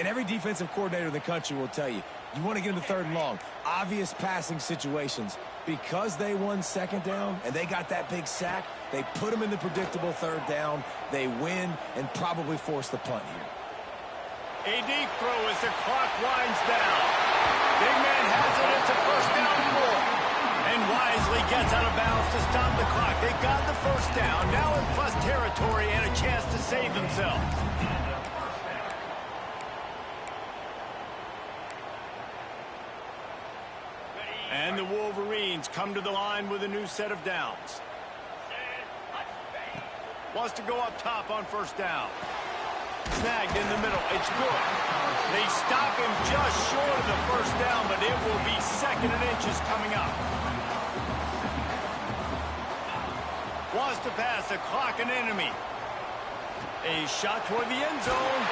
And every defensive coordinator in the country will tell you, you want to get into 3rd and long, obvious passing situations. Because they won 2nd down and they got that big sack, they put them in the predictable 3rd down. They win and probably force the punt here.
A deep throw as the clock winds down. Big man has it. It's a 1st down and more. And wisely gets out of bounds to stop the clock. They got the 1st down. Now in plus territory and a chance to save themselves. And the Wolverines come to the line with a new set of downs. Wants to go up top on 1st down. Snagged in the middle. It's good. They stop him just short of the 1st down, but it will be 2nd and inches coming up. Wants to pass the clock an enemy. A shot toward the end zone.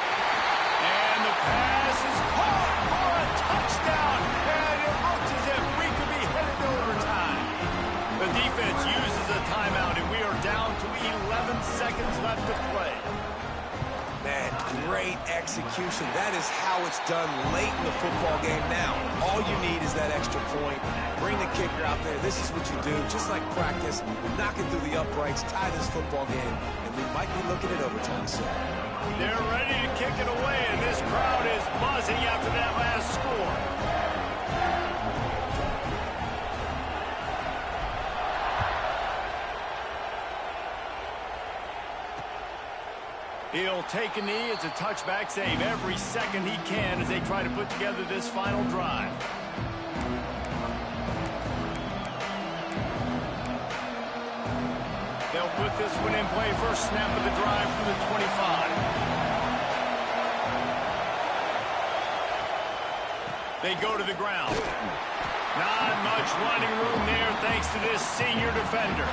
And the pass is caught for a touchdown. And it looks as if we could be headed to overtime. The defense uses a timeout, and we are down to 11 seconds left to play.
Man, great execution. That is how it's done late in the football game now. All you need is that extra point. Bring the kicker out there. This is what you do. Just like practice, knock it through the uprights, tie this football game, and we might be looking at overtime soon.
They're ready to kick it away, and this crowd is buzzing after that last score. He'll take a knee. It's a touchback save every second he can as they try to put together this final drive. They'll put this one in play. First snap of the drive from the 25. They go to the ground. Not much running room there thanks to this senior defender.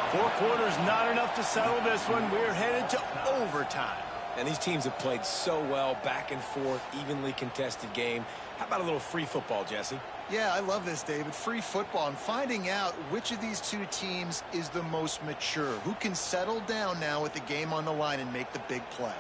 Four quarters not enough to settle this one. We're headed to overtime.
And these teams have played so well, back and forth, evenly contested game. How about a little free football, Jesse?
Yeah, I love this, David. Free football and finding out which of these two teams is the most mature. Who can settle down now with the game on the line and make the big play.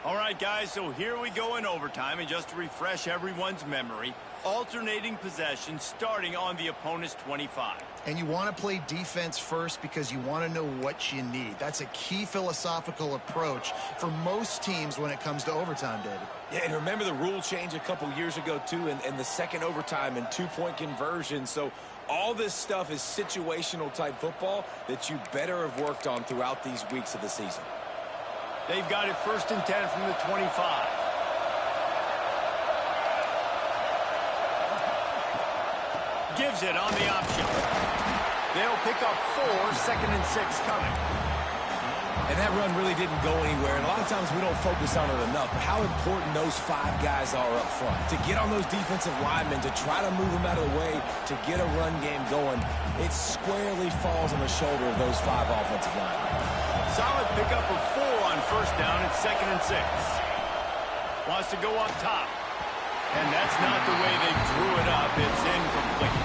All right, guys, so here we go in overtime. And just to refresh everyone's memory, alternating possession starting on the opponent's 25.
And you want to play defense first because you want to know what you need. That's a key philosophical approach for most teams when it comes to overtime, David.
Yeah, and remember the rule change a couple years ago, too, and the second overtime and two-point conversion. So all this stuff is situational type football that you better have worked on throughout these weeks of the season.
They've got it 1st and 10 from the 25. Gives it on the option. They'll pick up 4, 2nd and 6 coming.
And that run really didn't go anywhere. And a lot of times we don't focus on it enough. But how important those 5 guys are up front. To get on those defensive linemen, to try to move them out of the way, to get a run game going, it squarely falls on the shoulder of those 5 offensive linemen.
Solid pickup of 4 on 1st down at 2nd and 6. Wants to go up top. And that's not the way they drew it up. It's incomplete.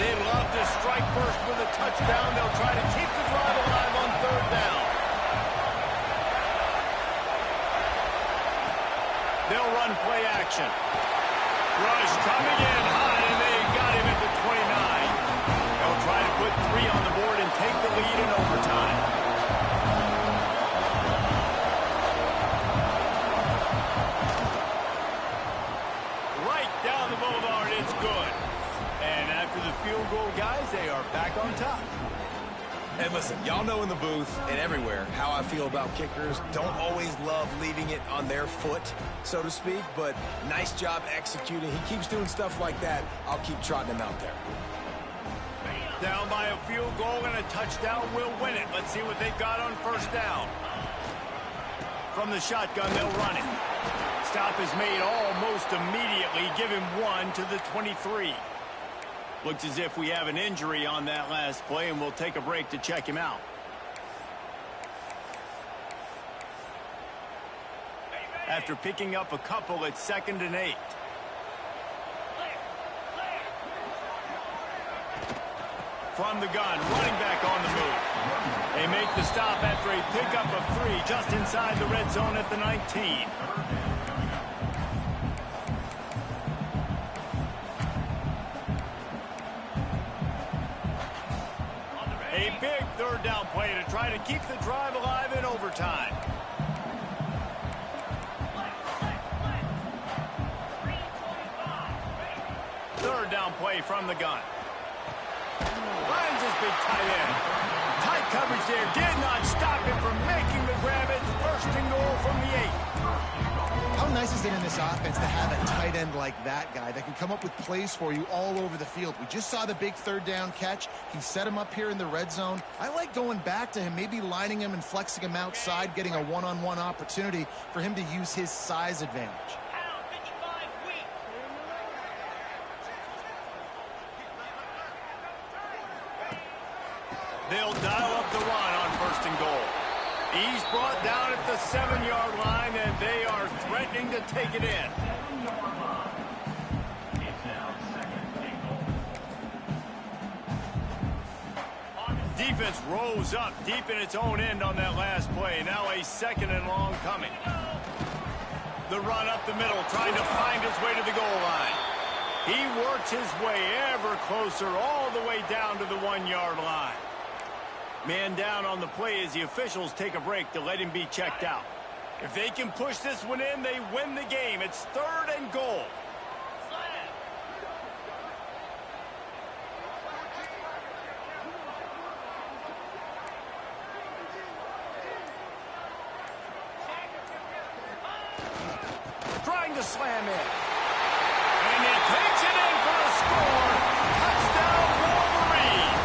They love to strike first with a touchdown. They'll try to keep the drive alive on 3rd down. They'll run play action. Rush coming in high, and they got him at the 29. They'll try to put 3 on the board and take the lead in overtime. Right down the boulevard, it's good. And after the field goal, guys, they are back on top.
And listen, y'all know in the booth and everywhere how I feel about kickers. Don't always love leaving it on their foot, so to speak, but nice job executing. He keeps doing stuff like that. I'll keep trotting him out there.
Down by a field goal and a touchdown will win it. Let's see what they've got on 1st down. From the shotgun, they'll run it. Stop is made almost immediately. Give him 1 to the 23. Looks as if we have an injury on that last play, and we'll take a break to check him out. After picking up a couple, it's 2nd and 8. From the gun, running back on the move. They make the stop after a pickup of 3 just inside the red zone at the 19. A big 3rd down play to try to keep the drive alive in overtime. Third down play from the gun. Finds his big tight end. Tight coverage there did not stop him from making the grab. It's 1st and goal from the 8.
How nice is it in this offense to have a tight end like that guy that can come up with plays for you all over the field? We just saw the big 3rd down catch. He set him up here in the red zone. I like going back to him, maybe lining him and flexing him outside, getting a one-on-one opportunity for him to use his size advantage.
They'll dial up the run on 1st and goal. He's brought down at the 7-yard line, and they are threatening to take it in. Defense rose up deep in its own end on that last play. Now a 2nd and long coming. The run up the middle, trying to find his way to the goal line. He works his way ever closer all the way down to the 1-yard line. Man down on the play as the officials take a break to let him be checked out. If they can push this one in, they win the game. It's 3rd and goal. Trying to slam in. And they take